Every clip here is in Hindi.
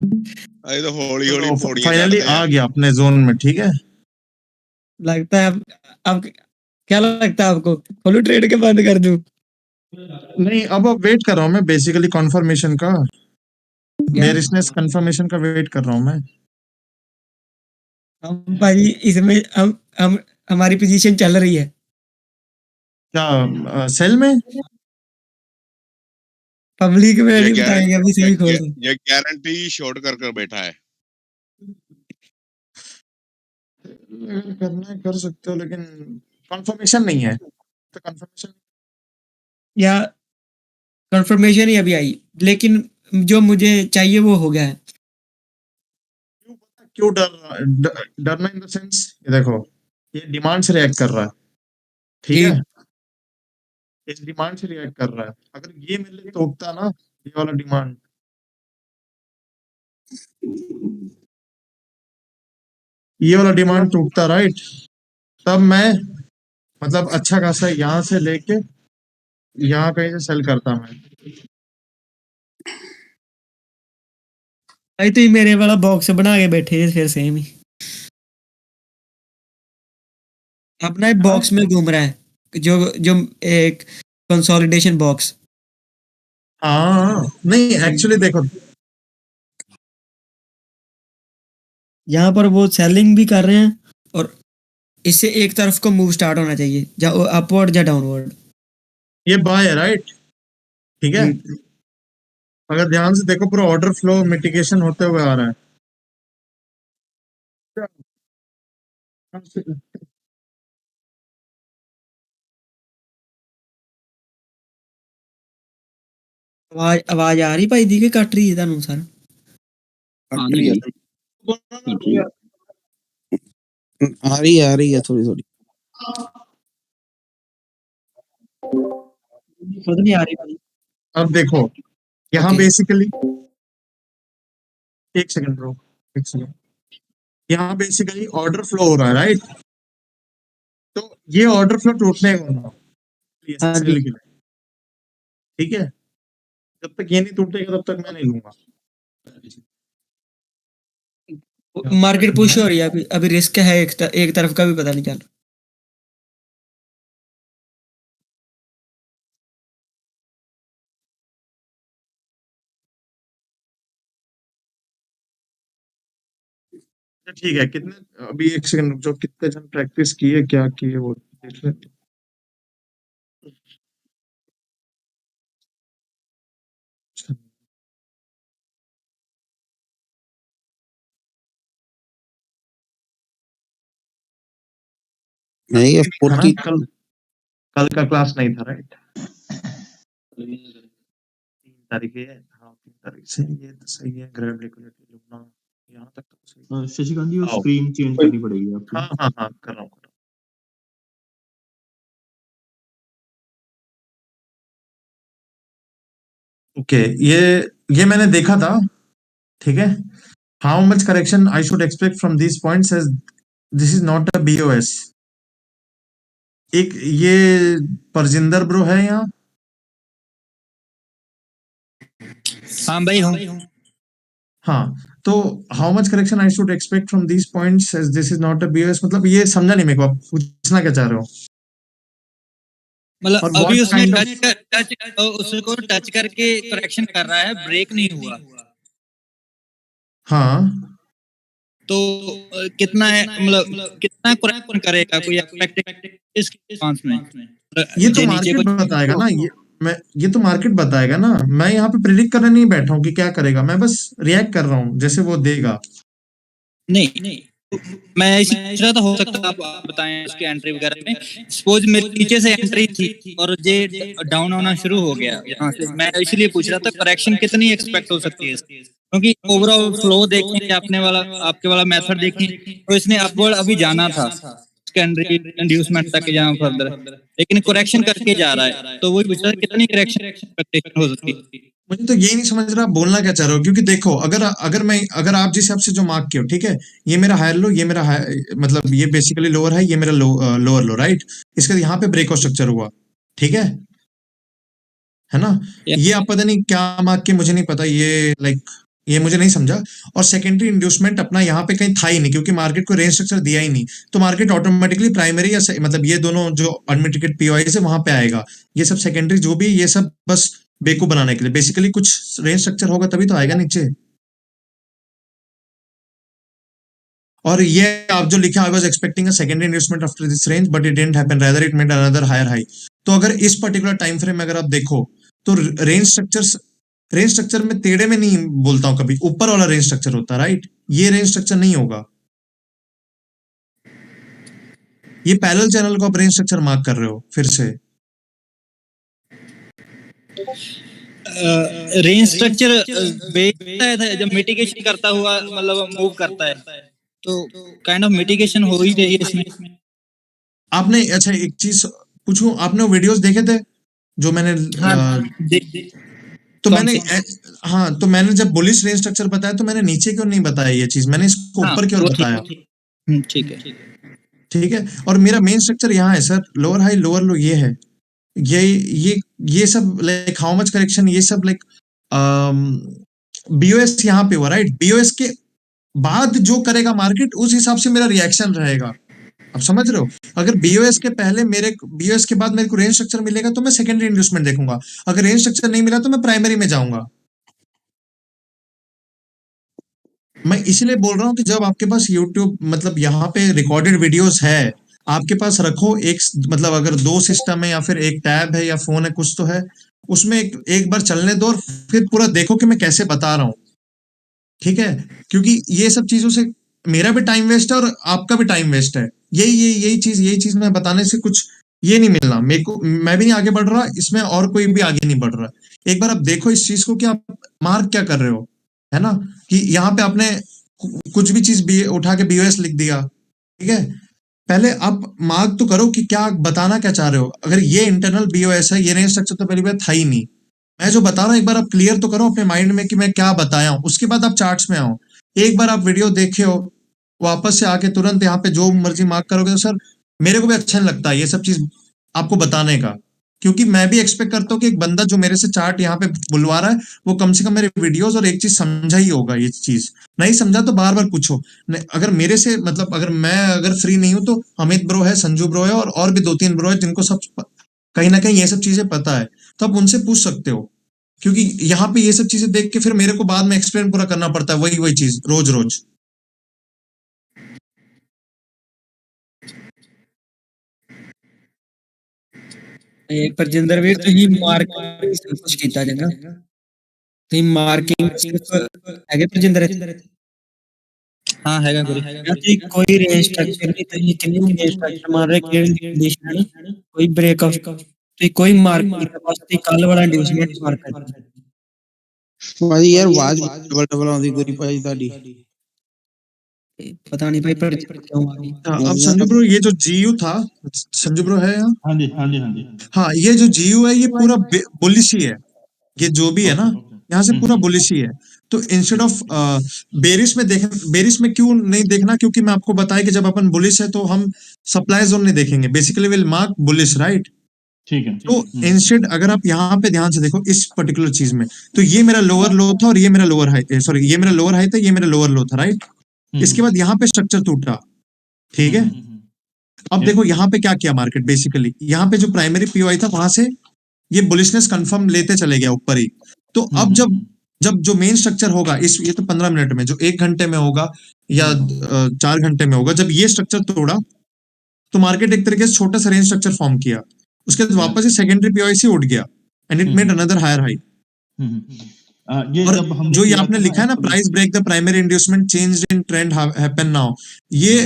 अरे तो हौली हौली चलो पौड़ियां फाइनली चढ़ते आ हैं। गया अपने जोन में, ठीक है। लगता है अब क्या लगता है आपको, खोलू ट्रेड के बंद कर दूं? नहीं, अब वेट कर रहा हूँ मैं बेसिकली कंफर्मेशन का, बेरिशनेस कंफर्मेशन का वेट कर रहा हूँ मैं। हम भाई इसमें हम हमारी पोजीशन चल रही है। क्या सेल में? पब्लिक में ये नहीं बताएंगे अभी, सही खोल रहे। ये गारंटी शॉर्ट कर कर बैठा है। अगर करना है कर सकते हो, लेकिन कंफर्मेशन नहीं है तो कंफर्मेशन। या कंफर्मेशन ही अभी आई, लेकिन जो मुझे चाहिए वो हो गया है। क्यों डरना इन द सेंस, ये देखो, ये डिमांड से रिएक्ट कर रहा है, ठीक है। इस डिमांड से रिएक्ट कर रहा है। अगर ये मेरे लिए टोकता ना, ये वाला डिमांड, ये वाला डिमांड टूटता, राइट, तब मैं मतलब अच्छा खासा यहाँ से लेके यहाँ कहीं से सेल करता मैं। भाई तो ये मेरे वाला बॉक्स बना के बैठे हैं फिर सेम ही, अपना एक बॉक्स में घूम रहा है, जो जो एक कंसोलिडेशन बॉक्स। हाँ नहीं, एक्चुअली देखो, यहाँ पर वो सेलिंग भी कर रहे हैं, और इससे एक तरफ को मूव स्टार्ट होना चाहिए, या अपवर्ड या डाउनवर्ड। ये बाय है, राइट, ठीक है। अगर ध्यान से देखो, पूरा ऑर्डर फ्लो मिटिगेशन होते हुए आ रहा है। आवाज आवाज आ रही भाई दी के कट रही है ਤੁਹਾਨੂੰ सर? आ रही है थोड़ी थोड़ी। खुद नहीं आ रही भाई। अब देखो यहाँ Okay. बेसिकली, एक सेकंड ब्रो, एक सेकंड, यहाँ बेसिकली ऑर्डर फ्लो हो रहा है, राइट। तो ये ऑर्डर फ्लो टूटने वाला है हाँ जी। सेल के लिए, ठीक है। जब तक ये नहीं टूटेगा तब तक मैं नहीं लूंगा। मार्केट पुश हो रही है अभी, अभी रिस्क है, एक तरफ का भी पता नहीं चल रहा। ठीक है, कितने, अभी एक सेकंड रुक जाओ, कितने जन प्रैक्टिस किए, क्या किए वो देख लेते। नहीं ये था ना, 40 कल का क्लास नहीं था, राइट। 3 तारीख है, हाँ 3 तारीख से, ये तो सही है। ग्रेड लिक्विडिटी लुकना यहाँ तक तो सही। शशिकांत जी, वो आओ। स्क्रीन चेंज करनी पड़ेगी आपको। हाँ हाँ हाँ, कर रहा हूँ। ओके, ये मैंने देखा था, ठीक है। How much correction I should expect from this points as this is not a BOS. एक ये परजिंदर ब्रो है यहाँ। हाँ भाई हूँ। हाँ, तो how much correction I should expect from this points as this is not a BOS, मतलब ये समझा नहीं मेरे को, आप पूछना क्या चाह रहे हो। मतलब और अभी what उसने kind of- उसको टच करके करेक्शन कर रहा है, ब्रेक नहीं हुआ। हाँ, तो कितना है, मतलब कितना करेक्शन करेगा, कोई एक्सपेक्टेड इसके रिस्पांस में? ये तो नीचे मार्केट को बताएगा ना, ये तो मार्केट बताएगा ना। मैं यहाँ पे प्रिडिक्ट करने नहीं बैठा हूँ कि क्या करेगा, मैं बस रिएक्ट कर रहा हूँ जैसे वो देगा। नहीं, मैं इसी पूछ रहा था, हो सकता है आप बताएं उसकी एंट्री वगैरह में। सपोज मेरे नीचे से एंट्री थी और ये डाउन होना शुरू हो गया यहाँ से, मैं इसलिए पूछ रहा था करेक्शन कितनी एक्सपेक्ट हो सकती है इसकी? क्योंकि ओवरऑल फ्लो देखें, आपने वाला आपके वाला मेथड देखें, तो इसने अपवर्ड अभी जाना था सेकेंडरी इंड्यूसमेंट तक या फर्दर, लेकिन करेक्शन करके जा रहा है। तो वही पूछ रहा था कितनी करेक्शन एक्सपेक्टेशन हो सकती है? मुझे तो ये नहीं समझ रहा आप बोलना क्या चाह रहे हो, क्योंकि देखो, अगर आप जिस हिसाब से जो मार्क किए हो, ठीक है, ये मेरा हायर लो, ये मेरा मतलब ये बेसिकली लोअर है, ये मेरा लोअर लो, राइट। इसके यहाँ पे ब्रेकआउट स्ट्रक्चर हुआ, ठीक है ना। ये आप पता नहीं क्या मार्क के, मुझे नहीं पता, ये लाइक ये मुझे नहीं समझा। और सेकेंडरी इंड्यूसमेंट अपना यहाँ पे कहीं था ही नहीं, क्योंकि मार्केट को रेंज स्ट्रक्चर दिया ही नहीं, तो मार्केट ऑटोमेटिकली प्राइमरी या मतलब ये दोनों जो अनमिटिगेटेड पीओआई है वहां पे आएगा। ये सब सेकेंडरी जो भी, ये सब बस बेवकूफ बनाने के लिए, बेसिकली कुछ रेंज स्ट्रक्चर होगा तभी तो आएगा नीचे। और ये आप जो लिखा, I was expecting a secondary investment after this range but it didn't happen, rather it made another higher high. तो अगर इस पर्टिकुलर टाइम फ्रेम में अगर आप देखो तो रेंज स्ट्रक्चर में टेढ़े में नहीं बोलता हूं, कभी ऊपर वाला रेंज स्ट्रक्चर होता है, राइट? ये रेंज स्ट्रक्चर नहीं होगा, ये पैरेलल चैनल को आप रेंज स्ट्रक्चर मार्क कर रहे हो फिर से। रेंज स्ट्रक्चर है जब मिटिगेशन करता हुआ मतलब मूव करता है, तो काइंड ऑफ मिटिगेशन हो ही रही है इसमें। आपने, अच्छा एक चीज पूछूं, आपने वो वीडियोस देखे थे जो मैंने तो मैंने हाँ, तो मैंने जब बुलिश रेंज स्ट्रक्चर बताया तो मैंने नीचे क्यों नहीं बताया ये चीज, मैंने इसको ऊपर की ओर बताया। ठीक है, ठीक है। और मेरा मेन स्ट्रक्चर यहाँ है sir, lower high lower low, ये है, ये सब लाइक हाउ मच करेक्शन, ये सब लाइक बीओएस यहाँ पे हुआ, राइट? बीओएस के बाद जो करेगा मार्केट उस हिसाब से मेरा रिएक्शन रहेगा, आप समझ रहे हो? अगर बीओएस के पहले बीओएस के बाद मेरे को रेंज स्ट्रक्चर मिलेगा तो मैं सेकेंडरी इंड्यूसमेंट देखूंगा, अगर रेंज स्ट्रक्चर नहीं मिला तो मैं प्राइमरी में जाऊंगा। मैं इसलिए बोल रहा हूँ कि जब आपके पास यूट्यूब मतलब यहाँ पे रिकॉर्डेड वीडियोस है, आपके पास रखो, एक मतलब अगर 2 सिस्टम है या फिर एक टैब है या फोन है, कुछ तो है, उसमें एक बार चलने दो और फिर पूरा देखो कि मैं कैसे बता रहा हूँ, ठीक है? क्योंकि ये सब चीजों से मेरा भी टाइम वेस्ट है और आपका भी टाइम वेस्ट है। यही चीज मैं बताने से कुछ ये नहीं मिलना मेरे को, मैं भी नहीं आगे बढ़ रहा इसमें और कोई भी आगे नहीं बढ़ रहा। एक बार आप देखो इस चीज को कि आप मार्क क्या कर रहे हो, है ना? कि यहाँ पे आपने कुछ भी चीज उठा के बीओएस लिख दिया, ठीक है? पहले आप मार्क तो करो कि क्या बताना क्या चाह रहे हो। अगर ये इंटरनल बीओएस है, ये रेंज स्ट्रक्चर तो पहली बार था ही नहीं, मैं जो बता रहा हूँ एक बार आप क्लियर तो करो अपने माइंड में कि मैं क्या बताया हूँ, उसके बाद आप चार्ट्स में आओ। एक बार आप वीडियो देखे हो, वापस से आके तुरंत यहाँ पे जो मर्जी मार्क करोगे तो सर मेरे को भी अच्छा नहीं लगता ये सब चीज आपको बताने का, क्योंकि मैं भी एक्सपेक्ट करता हूँ कि एक बंदा जो मेरे से चार्ट यहाँ पे बुलवा रहा है वो कम से कम मेरे वीडियोस और एक चीज समझा ही होगा। ये चीज नहीं समझा तो बार बार पूछो। अगर मेरे से मतलब अगर फ्री नहीं हूं तो अमित ब्रो है, संजू ब्रो है और भी 2-3 ब्रो है जिनको सब कहीं ना कहीं ये सब चीजें पता है, तो आप उनसे पूछ सकते हो। क्योंकि यहाँ पे ये सब चीजें देख के फिर मेरे को बाद में एक्सप्लेन पूरा करना पड़ता है वही चीज रोज। परजिंदर वीर ਤੁਸੀਂ ਮਾਰਕਿੰਗ ਸਭ ਕੁਝ ਕੀਤਾ ਚੰਗਾ, ਤੁਸੀਂ ਮਾਰਕਿੰਗ ਸਿਰਫ ਹੈਗੇ परजिंदर ਇੱਥੇ? हाँ हैगा गुरु। ਤੁਸੀਂ ਕੋਈ ਰੇਂਜ ਸਟਰਕਚਰ ਨਹੀਂ, ਤੁਸੀਂ ਕਿੰਨੀ ਰੇਂਜ ਸਟਰਕਚਰ ਮਾਰ ਰਹੇ, ਕਿਹੜੀ ਕੰਡੀਸ਼ਨ ਹੈ, ਕੋਈ ਬ੍ਰੇਕਆਊਟ, ਤੁਸੀਂ ਕੋਈ ਮਾਰਕਿੰਗ ਦਾ ਬਸ ਤੁਸੀਂ ਕੱਲ ਵਾਲਾ ਇੰਡਿਊਸਮੈਂਟ ਮਾਰਕ ਕਰ। ਭਾਜੀ ਯਾਰ ਆਵਾਜ਼ ਡਬਲ ਆਉਂਦੀ ਗੁਰੀ ਭਾਜੀ ਤੁਹਾਡੀ। पता नहीं भाई पर क्यों आ रही। अब संजू ब्रो ये जो जीयू था, संजू ब्रो है यहाँ? हाँ जी हाँ जी हाँ जी। हाँ, ये जो जीयू है ये पूरा बुलिश ही है, ये जो भी है ना यहाँ से पूरा बुलिश ही है। तो इंस्टेड ऑफ बेरिश में बेरिश में क्यों नहीं देखना, क्योंकि मैं आपको बताया कि जब अपन बुलिश है तो हम सप्लाई जोन नहीं देखेंगे, basically will mark bullish, right? ठीक है। तो इंस्टेड अगर आप यहाँ पे ध्यान से देखो इस पर्टिकुलर चीज में, तो ये मेरा लोअर लो था और ये मेरा लोअर हाई, सॉरी ये मेरा लोअर हाई था, ये मेरा लोअर लो था, राइट? इसके बाद यहाँ पे स्ट्रक्चर टूटा, ठीक है? अब देखो यहाँ पे क्या किया मार्केट, बेसिकली यहाँ पे जो प्राइमरी पीओआई था वहां से ये बुलिशनेस कंफर्म लेते चले गया ऊपर ही। तो अब जब जो मेन स्ट्रक्चर होगा ये तो 15 मिनट में, जो 1 घंटे में होगा या 4 घंटे में होगा, जब ये स्ट्रक्चर तोड़ा तो मार्केट एक तरीके से छोटा सा रेंज स्ट्रक्चर फॉर्म किया, उसके बाद वापस से सेकेंडरी पीओआई से उठ गया and it made another higher high. और जो ये आपने लिखा है ना, price break the primary inducement change in trend happen now, ये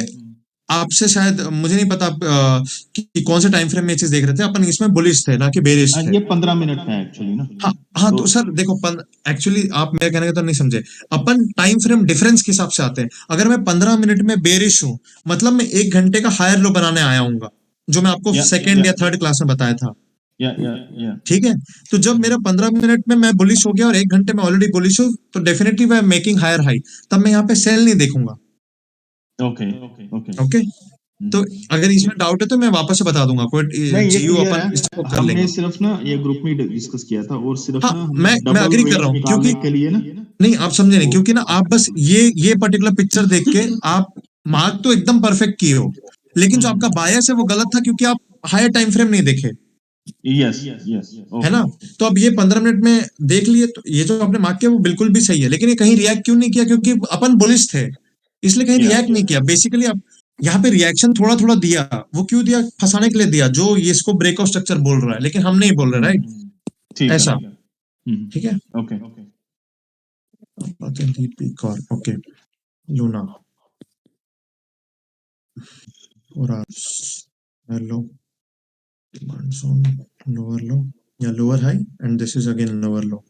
आपसे शायद मुझे नहीं पता कि कौन से टाइम फ्रेम में ये चीज देख रहे थे अपन, इसमें बुलिश थे ना कि बेरिश थे? ये 15 मिनट है एक्चुअली ना। हाँ तो सर देखो एक्चुअली आप मेरे कहने का तो नहीं समझे, अपन टाइम फ्रेम डिफरेंस के हिसाब से आते हैं। अगर मैं 15 मिनट में बेरिश हूँ मतलब मैं 1 घंटे का हायर लो बनाने आया हूँ, जो मैं आपको सेकेंड या थर्ड क्लास में बताया था, ठीक है? तो जब मेरा 15 मिनट में मैं बुलिश हो गया और 1 घंटे में ऑलरेडी बुलिश हूँ, तो डेफिनेटली मैं मेकिंग हायर हाई, तब मैं यहाँ पे सेल नहीं देखूंगा। ओके। तो अगर इसमें डाउट है तो मैं वापस से बता दूंगा, कोई नहीं, ये जीयू क्लियर अपन है। इसको कर हमने लेंगे। सिर्फ ना ये ग्रुप में डिस्कस किया था और सिर्फ हाँ, ना मैं डबल अग्री कर रेंज रहा हूँ, निकालने क्योंकि के लिए ना नहीं आप समझे नहीं, क्योंकि ना आप बस ये पर्टिकुलर पिक्चर देख के आप मार्क तो एकदम परफेक्ट किए हो, लेकिन जो आपका बायस है वो गलत था, क्योंकि आप हायर टाइम फ्रेम नहीं देखे, यस यस है ना। तो अब ये 15 मिनट में देख लिए, तो ये जो आपने मार्क किया वो बिल्कुल भी सही है, लेकिन ये कहीं रिएक्ट क्यों नहीं किया, क्योंकि अपन बुलिश थे, इसलिए कहीं रिएक्ट नहीं किया। बेसिकली अब यहाँ पे रिएक्शन थोड़ा थोड़ा दिया, वो क्यों दिया, फंसाने के लिए दिया, जो ये इसको ब्रेकआउट स्ट्रक्चर बोल रहा है, लेकिन हम नहीं बोल रहे, राइट, ऐसा, ठीक है। ओके ओके, लूना और hello, demand zone lower low या lower high, and this is again lower low.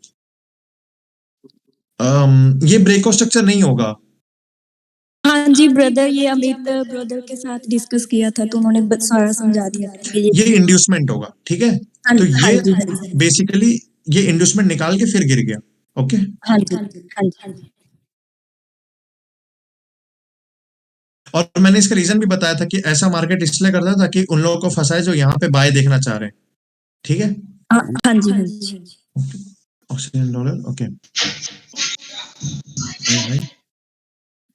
ये ब्रेकआउट स्ट्रक्चर नहीं होगा। हाँ जी ब्रदर, ये अमित ब्रदर के साथ डिस्कस किया था तो उन्होंने सारा समझा दिया था कि ये इंड्यूसमेंट होगा, ठीक है। हाँ तो हाँ ये जी हाँ जी बेसिकली ये इंड्यूसमेंट निकाल के फिर गिर गया। ओके, हाँ जी हाँ जी और मैंने इसका रीजन भी बताया था कि ऐसा मार्केट इसलिए करता है ताकि उन लोगों को फंसाए जो यहाँ पे बाय देखना चाह रहे हैं, ठीक है। हाँ जी हाँ जी ऑस्ट्रेलियन डॉलर, ओके।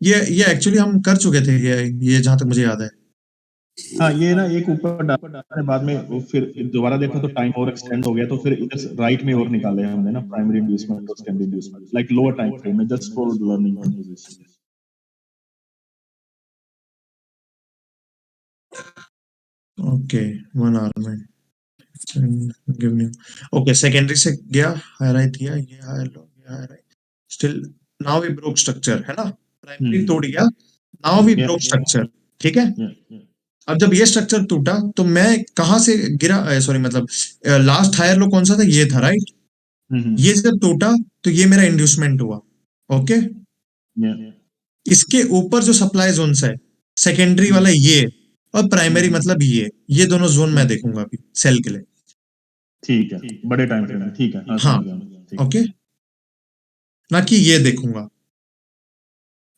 ये एक्चुअली हम कर चुके थे, ये जहां तक मुझे याद है। हाँ, ये ना एक ऊपर डालने बाद में वो फिर दोबारा देखा तो टाइम और एक्सटेंड हो गया, तो फिर इधर राइट में और निकाले हमने ना प्राइमरी इंड्यूसमेंट और secondary inducement like lower time frame में, just for learning position. Okay, 1 hour में गिवन यू। ओके, सेकेंडरी से गया, हाईलाइट किया, ये हाई लो, ये highlight, still now we broke structure, है ना। प्राइमरी तोड़ गया, नाउ वी ब्रोक स्ट्रक्चर, ठीक है। अब जब ये स्ट्रक्चर टूटा तो मैं कहां से गिरा, सॉरी मतलब लास्ट हायर लो कौन सा था, ये था, राइट। ये जब टूटा तो ये मेरा इंड्यूसमेंट हुआ, ओके। इसके ऊपर जो सप्लाई जोन है, सेकेंडरी वाला ये, और प्राइमरी मतलब ये दोनों जोन मैं देखूंगा अभी सेल के लिए, ठीक है, बड़े टाइम फ्रेम में, ठीक है। हाँ, ओके, ना कि ये देखूंगा,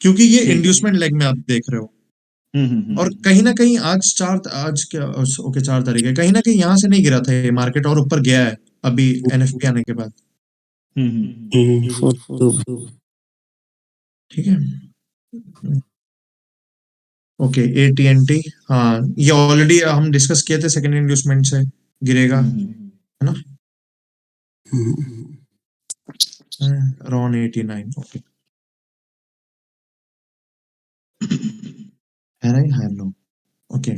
क्योंकि ये इंड्यूसमेंट लेग में आप देख रहे हो। और कहीं ना कहीं आज क्या, ओके 4 तारीख है, कहीं ना कहीं यहाँ से नहीं गिरा था ये मार्केट, और ऊपर गया है अभी एनएफपी आने के बाद, ठीक है। ओके, एटीएनटी, हाँ ये ऑलरेडी हम डिस्कस किए थे, सेकेंड इंड्यूसमेंट से गिरेगा, है ना। रॉन 89, ओके, है right, high low, okay.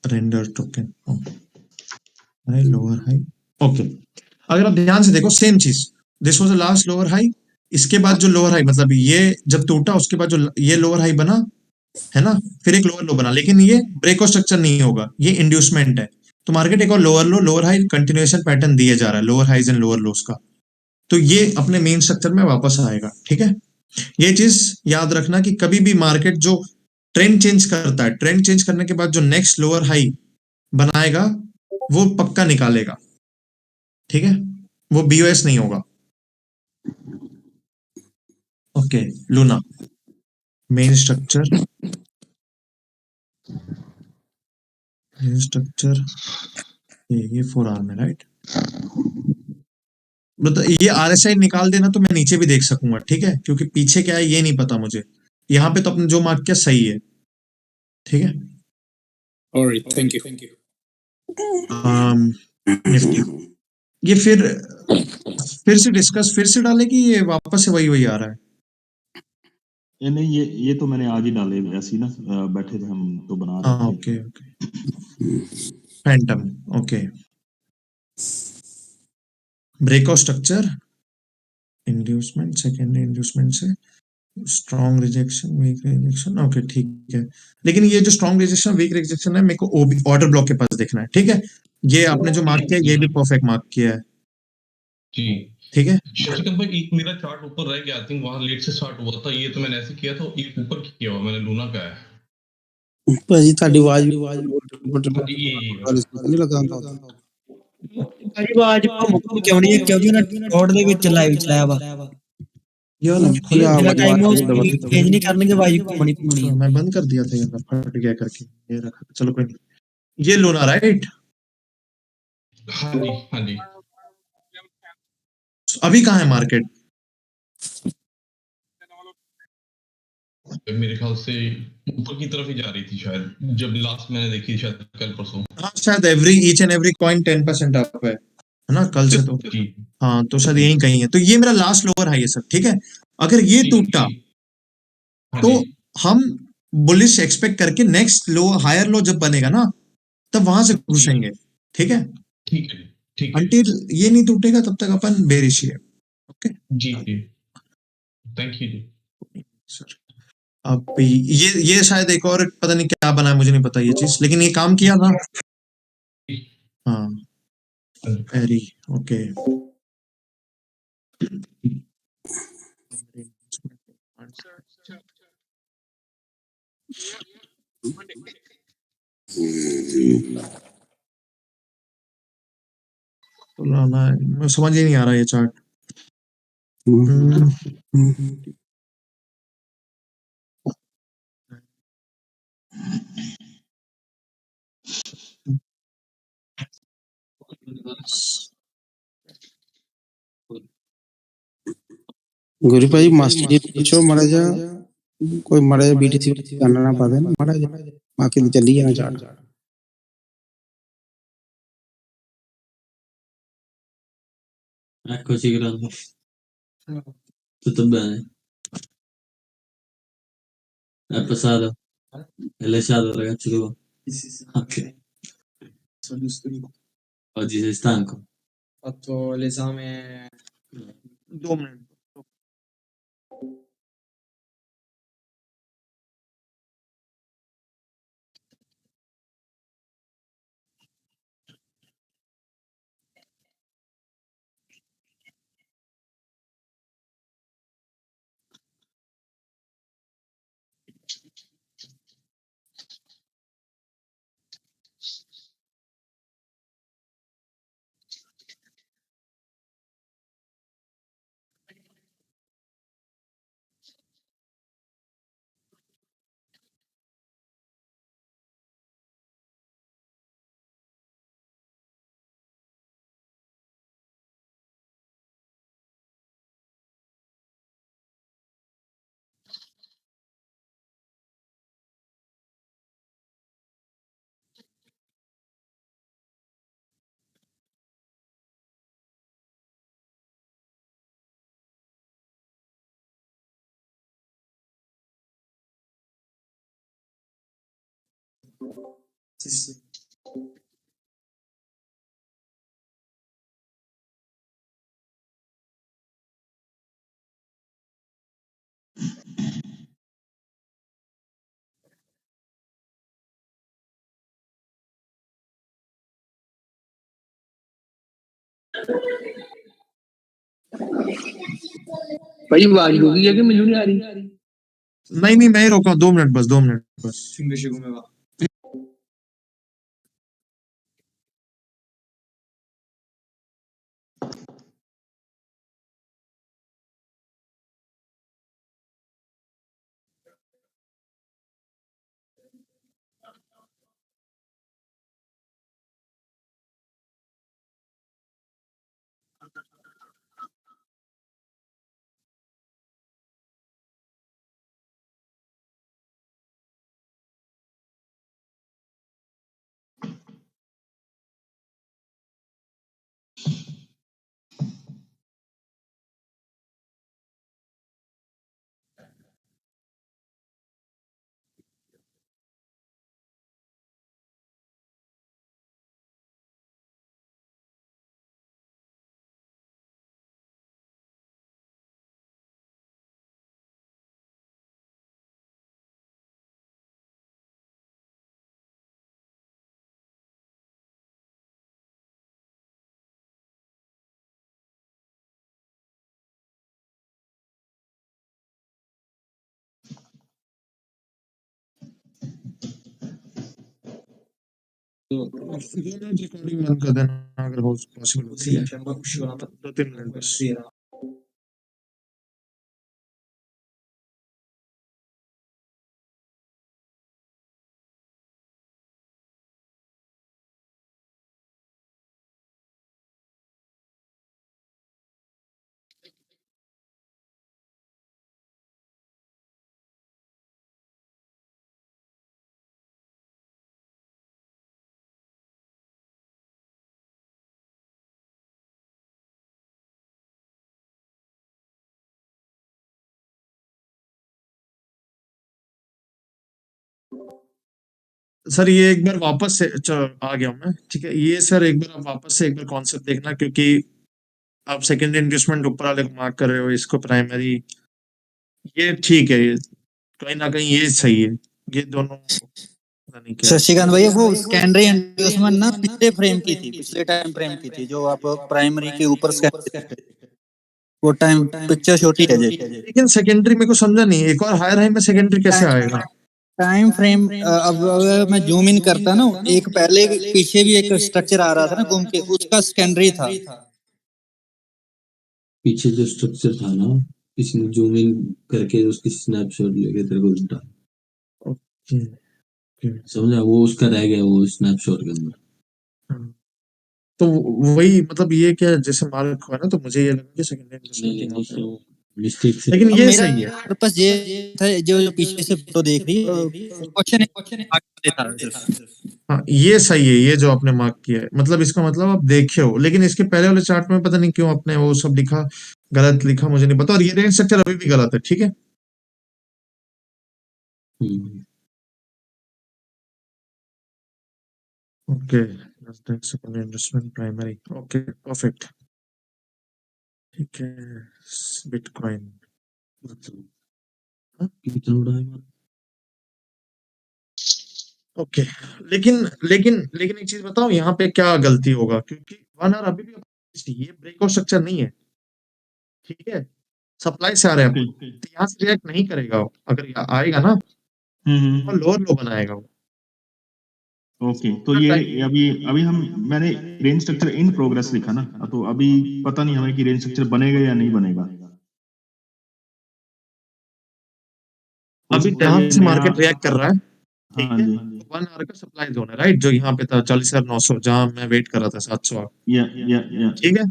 Render token, high lower high, okay. अगर आप ध्यान से देखो सेम चीज, this was the last lower high, इसके बाद जो लोअर हाई मतलब ये जब टूटा उसके बाद जो ये लोअर हाई बना, है ना, फिर एक लोअर लो बना, लेकिन ये ब्रेकआउट स्ट्रक्चर नहीं होगा, ये इंड्यूसमेंट है। तो मार्केट एक और लोअर लो, लोअर हाई कंटिन्यूएशन पैटर्न दिए जा रहा है, lower highs and lower loss का, तो ये अपने मेन स्ट्रक्चर में वापस आएगा, ठीक है। ये चीज याद रखना कि कभी भी मार्केट जो ट्रेंड चेंज करता है, ट्रेंड चेंज करने के बाद जो नेक्स्ट लोअर हाई बनाएगा वो पक्का निकालेगा, ठीक है, वो बीओएस नहीं होगा। ओके, लूना मेन स्ट्रक्चर, ये 4 आवर में, राइट। मतलब ये आरएसआई निकाल देना तो मैं नीचे भी देख सकूंगा, ठीक है, क्योंकि पीछे क्या है ये नहीं पता मुझे, यहाँ पे तो अपने जो मार्क किया सही है, ठीक है। Alright, thank you. निफ्टी ये फिर से डिस्कस, फिर से डाले कि ये वापस से वही आ रहा है। ये नहीं, ये तो मैंने आज ही डाले, ऐसे ही ना बैठे थे हम तो बना रहे थे। Okay phantom, okay, breakout structure, inducement, secondary inducement से strong rejection, weak rejection, okay ठीक है। लेकिन ये जो स्ट्रॉन्ग रिजेक्शन, वीक रिजेक्शन है, मेरे को ऑर्डर ब्लॉक के पास देखना है, ठीक है। ये आपने जो मार्क किया ये भी परफेक्ट मार्क किया है जी, ठीक है। शशिकांत भाई एक मेरा चार्ट ऊपर रह गया, आई थिंक वहां लेट से स्टार्ट हुआ था, ये तो मैंने ऐसे किया था, एक ऊपर किया हुआ मैंने लूना का है ਭਾਜੀ ਤੁਹਾਡੀ ਆਵਾਜ਼ ये ਨਹੀਂ ਲੱਗਾ ਹੁੰਦਾ ਸਾਰੀ ਆਵਾਜ਼ ਭੁੱਖ ਕਿਉਂ ਨਹੀਂ ਹੈ, ਕਿਉਂਕਿ ਉਹਨਾਂ ਕੋਡ ਦੇ ਵਿੱਚ ਲਾਈਵ ਚਲਾਇਆ ਵਾ। ये वाला खुले भैया मेरा टाइम आवाज वो दबा चेंज नहीं करने के बाद घूमनी घूमनी अच्छा, मैं बंद कर दिया था, ये फट गया करके ये रखा, चलो कोई नहीं। ये लूना राइट, हाँ जी, हाँ जी। अभी कहाँ है मार्केट? मेरे ख्याल से ऊपर की तरफ ही जा रही थी शायद, जब लास्ट मैंने देखी थी, शायद कल परसों। हाँ शायद each and every coin 10% up है ना कल से तो। जी हाँ तो शायद यही कहीं है, तो ये मेरा लास्ट लोअर हाई है सर, ठीक है। अगर ये जी टूटा जी, हाँ तो जी, हम बुलिश एक्सपेक्ट करके नेक्स्ट लो, हायर लो जब बनेगा ना, तब वहां से घुसेंगे, ठीक है। ठीक है, ठीक है। अंटिल ये नहीं टूटेगा तब तक अपन बेरिश ही है, ओके जी जी, थैंक यू जी। सर। अब ये शायद एक और पता नहीं क्या बना है, मुझे नहीं पता ये चीज, लेकिन ये काम किया था। हाँ वेरी ओके। तो लाना है, मुझे समझ ही नहीं आ रहा ये चार्ट। गुरु भाई मास्टर जी पूछो मड़ा जा कोई मड़ा जा बीटीसी जानना पादे ना मड़ा जा बाकी तो चली जाना चाट Eccoci grande. Tutto bene? È passato? È lasciato il ragazzo tuo? Ok. Oggi sei stanco? Ho fatto l'esame 2 minute. भाई आवाज होगी है कि मुझे नहीं आ रही? नहीं नहीं मैं ही रोका हूँ, 2 मिनट बस, 2 मिनट बस। रिकॉर्डिंग बंद कर देना अगर हो पॉसिबल होती है, 2-3 मिनट बस। सर ये एक बार वापस से आ गया हूं मैं, ठीक है। ये सर एक बार आप वापस से एक बार कॉन्सेप्ट देखना, क्योंकि आप सेकेंडरी इंड्यूसमेंट ऊपर वाले को मार्क कर रहे हो, इसको प्राइमरी, ये ठीक है, ये कहीं ना कहीं ये सही है, ये दोनों पता नहीं क्या है। शशिकांत भैया वो सेकेंडरी इंड्यूसमेंट ना पिछले फ्रेम की थी, पिछले टाइम फ्रेम की थी, जो आप प्राइमरी के ऊपर स्कैन, वो टाइम पिक्चर छोटी है जी। लेकिन सेकेंडरी मेरे को समझा नहीं, एक और हायर हाई में सेकेंडरी कैसे आएगा? टाइम फ्रेम अब अगर मैं जूम इन करता ना, एक पहले पीछे भी एक स्ट्रक्चर आ रहा था ना घूम के, उसका सेकेंडरी था। पीछे जो स्ट्रक्चर था ना, किसी ने जूम इन करके उसकी स्नैपशॉट लेके तेरे को उल्टा समझा, वो उसका रह गया वो स्नैपशॉट के अंदर। तो वही मतलब ये क्या जैसे मार्क हुआ ना, तो मुझे ये लगा कि सेकेंडरी मिस्टेक से, लेकिन अब ये मेरा सही है। पर्पस ये था, जो पीछे से फोटो देख रही क्वेश्चन था सिर्फ। हाँ ये सही है, ये जो आपने मार्क किया है, मतलब इसका मतलब आप देखे हो, लेकिन इसके पहले वाले चार्ट में पता नहीं क्यों आपने वो सब लिखा, गलत लिखा, मुझे नहीं पता। और ये रेंज स्ट्रक्चर अभी भी गलत है, ठीक है। Okay, secondary investment primary, okay perfect, ठीक है। बिटकॉइन कितना बड़ा है? ओके, लेकिन लेकिन लेकिन एक चीज बताओ, यहाँ पे क्या गलती होगा, क्योंकि 1 आवर अभी भी ये ब्रेकआउट स्ट्रक्चर नहीं है, ठीक है। सप्लाई से आ रहा है, तो यहाँ से रिएक्ट नहीं करेगा वो। अगर आएगा ना तो लोअर लो बनाएगा वो। ओके, तो ये अभी अभी हम मैंने रेंज स्ट्रक्चर इन प्रोग्रेस लिखा ना, तो अभी पता नहीं हमें कि रेंज स्ट्रक्चर बनेगा या नहीं बनेगा। अभी जहां से मार्केट रिएक्ट कर रहा है, ठीक हाँ है, जी, 1 आवर का सप्लाई जोन है, राइट, जो यहाँ पे था 40,900, जहां मैं वेट कर रहा था 700, या ठीक है।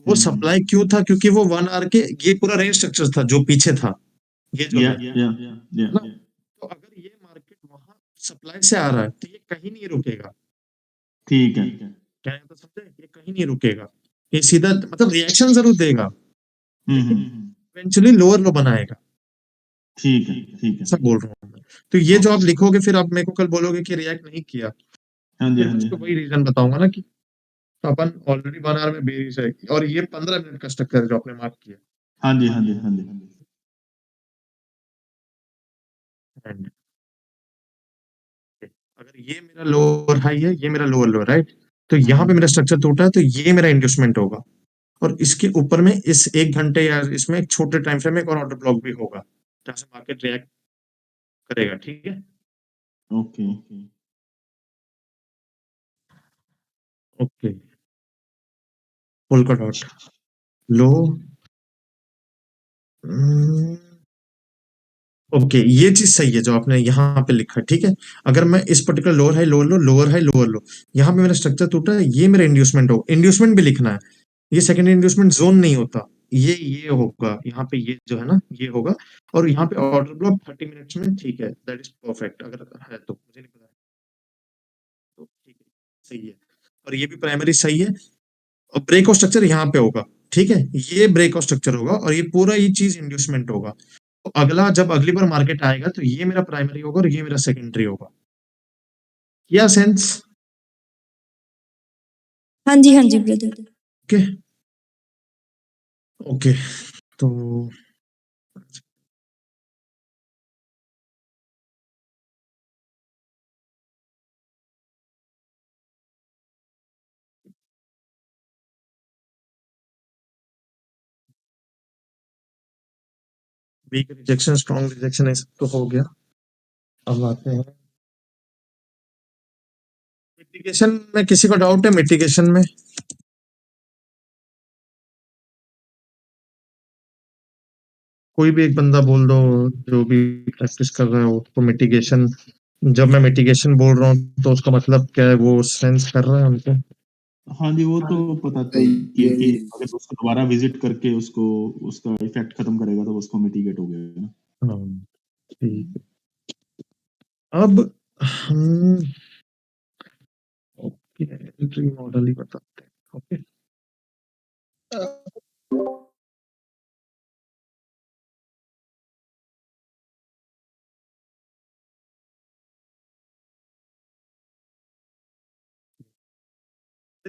वो सप्लाई क्यों था? क्योंकि वो 1 आवर के, ये पूरा रेंज स्ट्रक्चर था जो पीछे था, ये जो है ना। तो अगर ये मार्केट वहां सप्लाई से आ रहा है, तो ये कहीं नहीं रुकेगा, ठीक है, क्या है तो समझे, ये कहीं नहीं रुकेगा, ये सीधा मतलब रिएक्शन जरूर देगा, लेकिन इवेंचुअली लोअर लो बनाएगा, ठीक है, ठीक है। सब बोल रहा हूँ मैं। तो ये जो आप लिखोगे, फिर आप मेरे को कल बोलोगे कि रिएक्ट नहीं किया, हाँ जी, फिर हाँ मैं जी, उसको वही रीजन बताऊंगा ना कि अपन ऑलरेडी 1 आवर में बेरिश है, और ये 15 मिनट का स्ट्रक्चर जो आपने मार्क किया। हाँ जी, हाँ जी, हाँ जी। And अगर ये मेरा लोअर हाई है, ये मेरा लोअर लो, राइट, तो यहाँ पे मेरा स्ट्रक्चर टूटा है, तो ये मेरा इंड्यूसमेंट होगा, और इसके ऊपर में इस 1 घंटे या इसमें एक छोटे टाइम फ्रेम में एक और ऑर्डर ब्लॉक भी होगा, जहाँ से मार्केट रिएक्ट करेगा, ठीक है। ओके, ओके, पोल्का डॉट लो, ओके, ये चीज सही है जो आपने यहाँ पे लिखा है, ठीक है। अगर मैं इस पर्टिकुलर लोअर हाई लोअर लो, लोअर हाई लोअर लो, यहाँ पे मेरा स्ट्रक्चर टूटा है, ये मेरा इंड्यूसमेंट हो, इंड्यूसमेंट भी लिखना है, ये सेकेंडरी इंड्यूसमेंट जोन नहीं होता, ये होगा यहाँ पे, ये जो है ना ये होगा, और यहाँ पे ऑर्डर ब्लॉक 30 मिनट्स में, ठीक है, दैट इज परफेक्ट, अगर है तो मुझे नहीं पता, तो ठीक है, सही है। और ये भी प्राइमरी सही है, और ब्रेकआउट स्ट्रक्चर यहाँ पे होगा, ठीक है, ये ब्रेकआउट स्ट्रक्चर होगा, और ये पूरा ये चीज इंड्यूसमेंट होगा। तो अगला जब अगली बार मार्केट आएगा, तो ये मेरा प्राइमरी होगा और ये मेरा सेकेंडरी होगा, क्या सेंस? हाँ जी ब्रदर। ओके, ओके, तो वीक रिजेक्शन, स्ट्रॉन्ग रिजेक्शन, ये सब तो हो गया। अब आते हैं मिटिगेशन में, किसी को डाउट है मिटिगेशन में? कोई भी एक बंदा बोल दो, जो भी प्रैक्टिस कर रहा है उसको मिटिगेशन, जब मैं मिटिगेशन बोल रहा हूँ तो उसका मतलब क्या है, वो सेंस कर रहा है हमको? हाँ जी, वो तो पता चाहिए कि अगर उसको दोबारा विजिट करके उसको उसका इफेक्ट खत्म करेगा तो उसको मिटिगेट हो गया ना। हाँ, ठीक है। अब हम ओके एंट्री मॉडल ही बताते हैं, okay.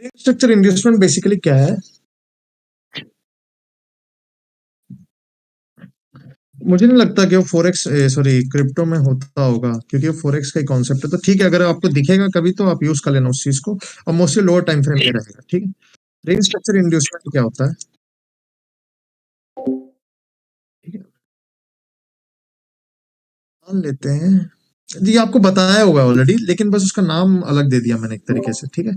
Range structure inducement basically क्या है? मुझे नहीं लगता कि वो फोरेक्स सॉरी क्रिप्टो में होता होगा, क्योंकि वो फोरेक्स का ही कॉन्सेप्ट है। तो ठीक है, अगर आपको दिखेगा कभी तो आप यूज कर लेना उस चीज को, और मोस्टली लोअर टाइम फ्रेम पे रहेगा। ठीक है, रेंज स्ट्रक्चर इंड्यूसमेंट क्या होता है? ठीक है, मान लेते हैं जी, आपको बताया होगा ऑलरेडी, लेकिन बस उसका नाम अलग दे दिया मैंने एक तरीके से। ठीक है,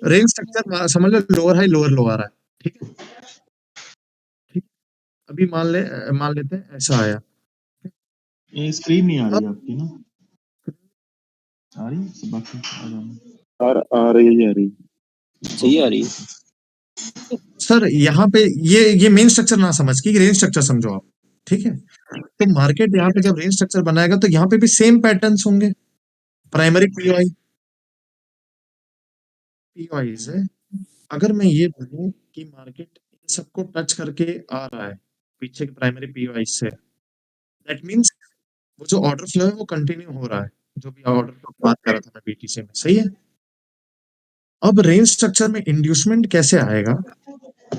रेंज स्ट्रक्चर समझ लो लोअर हाई लोअर लो आ रहा है। ठीक है, ठीक, अभी मान लेते हैं ऐसा आया। ये स्क्रीन नहीं आ रही अब आपकी ना? आ रही है सब बाकी आ जाना। आ रही है, आ रही सही आ रही है। सर यहाँ पे ये मेन स्ट्रक्चर ना समझ के रेंज स्ट्रक्चर समझो आप। ठीक है, तो मार्केट यहाँ पे जब रेंज स्ट्रक्चर बनाएगा तो यहाँ पे भी सेम पैटर्न्स होंगे। प्राइमरी पीओआई पीओआईज है। अगर मैं ये बोलूं कि मार्केट इन सबको टच करके आ रहा है पीछे के प्राइमरी पीओआई से, दैट मींस वो जो ऑर्डर फ्लो है वो कंटिन्यू हो रहा है, जो भी ऑर्डर फ्लो बात कर रहा था मैं बीटीसी में। सही है, अब रेंज स्ट्रक्चर में इंड्यूसमेंट कैसे आएगा?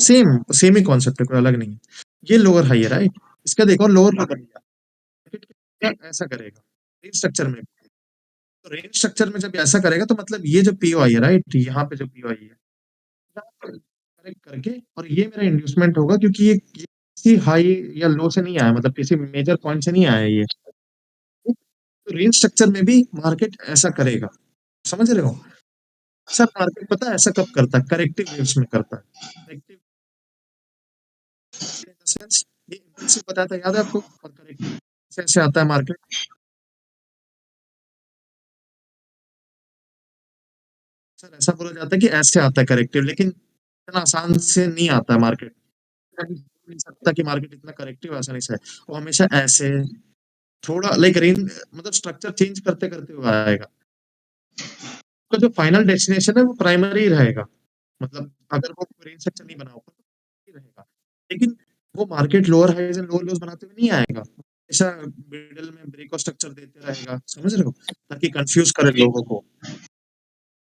सेम ही कॉन्सेप्ट है, कोई अलग नहीं है। ये लोअर हाई है राइट, इसका देखो लोअर लो बन गया। मार्केट क्या ऐसा करेगा रेंज स्ट्रक्चर में? तो रेंज स्ट्रक्चर में जब ऐसा करेगा तो मतलब ये जो पीओआई है राइट, यहाँ पे जो पीओआई है करेक्ट करके, और ये मेरा इंड्यूसमेंट होगा, क्योंकि ये किसी हाई या लो से नहीं आया, मतलब किसी मेजर पॉइंट से नहीं आया ये। तो रेंज स्ट्रक्चर में भी मार्केट ऐसा करेगा, समझ रहे हो? सर मार्केट पता है ऐसा कब करता है? करेक्टिव वेव्स में करता है। करेक्टिव इन द सेंस, ये इम्पल्सिव बताया था याद है आपको, और करेक्टिव कैसे आता है मार्केट? सर ऐसा बोला जाता है कि ऐसे आता है करेक्टिव, लेकिन इतना आसान से नहीं आता है मार्केट। बोल नहीं सकता कि मार्केट इतना करेक्टिव आसानी से है। वो हमेशा ऐसे थोड़ा लाइक रेंज, मतलब स्ट्रक्चर चेंज करते करते हुए आएगा। तो जो फाइनल डेस्टिनेशन है वो प्राइमरी रहेगा, मतलब अगर वो रेंज स्ट्रक्चर नहीं बना होगा तो रहेगा, लेकिन वो market lower highs and lower lows बनाते हुए नहीं आएगा। हमेशा मिडल में ब्रेक और स्ट्रक्चर देते रहेगा, समझ रहे हो, ताकि कंफ्यूज करे लोगों को,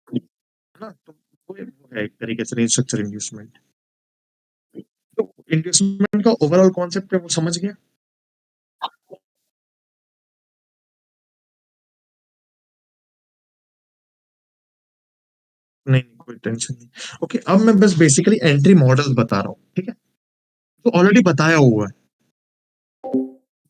है ना? तो वो है एक तरीके से रेंज स्ट्रक्चर इंड्यूसमेंट। तो इंड्यूसमेंट का ओवरऑल कॉन्सेप्ट है वो समझ गया? नहीं नहीं, कोई टेंशन नहीं। ओके, अब मैं बस बेसिकली एंट्री मॉडल बता रहा हूँ। ठीक है, तो ऑलरेडी बताया हुआ है,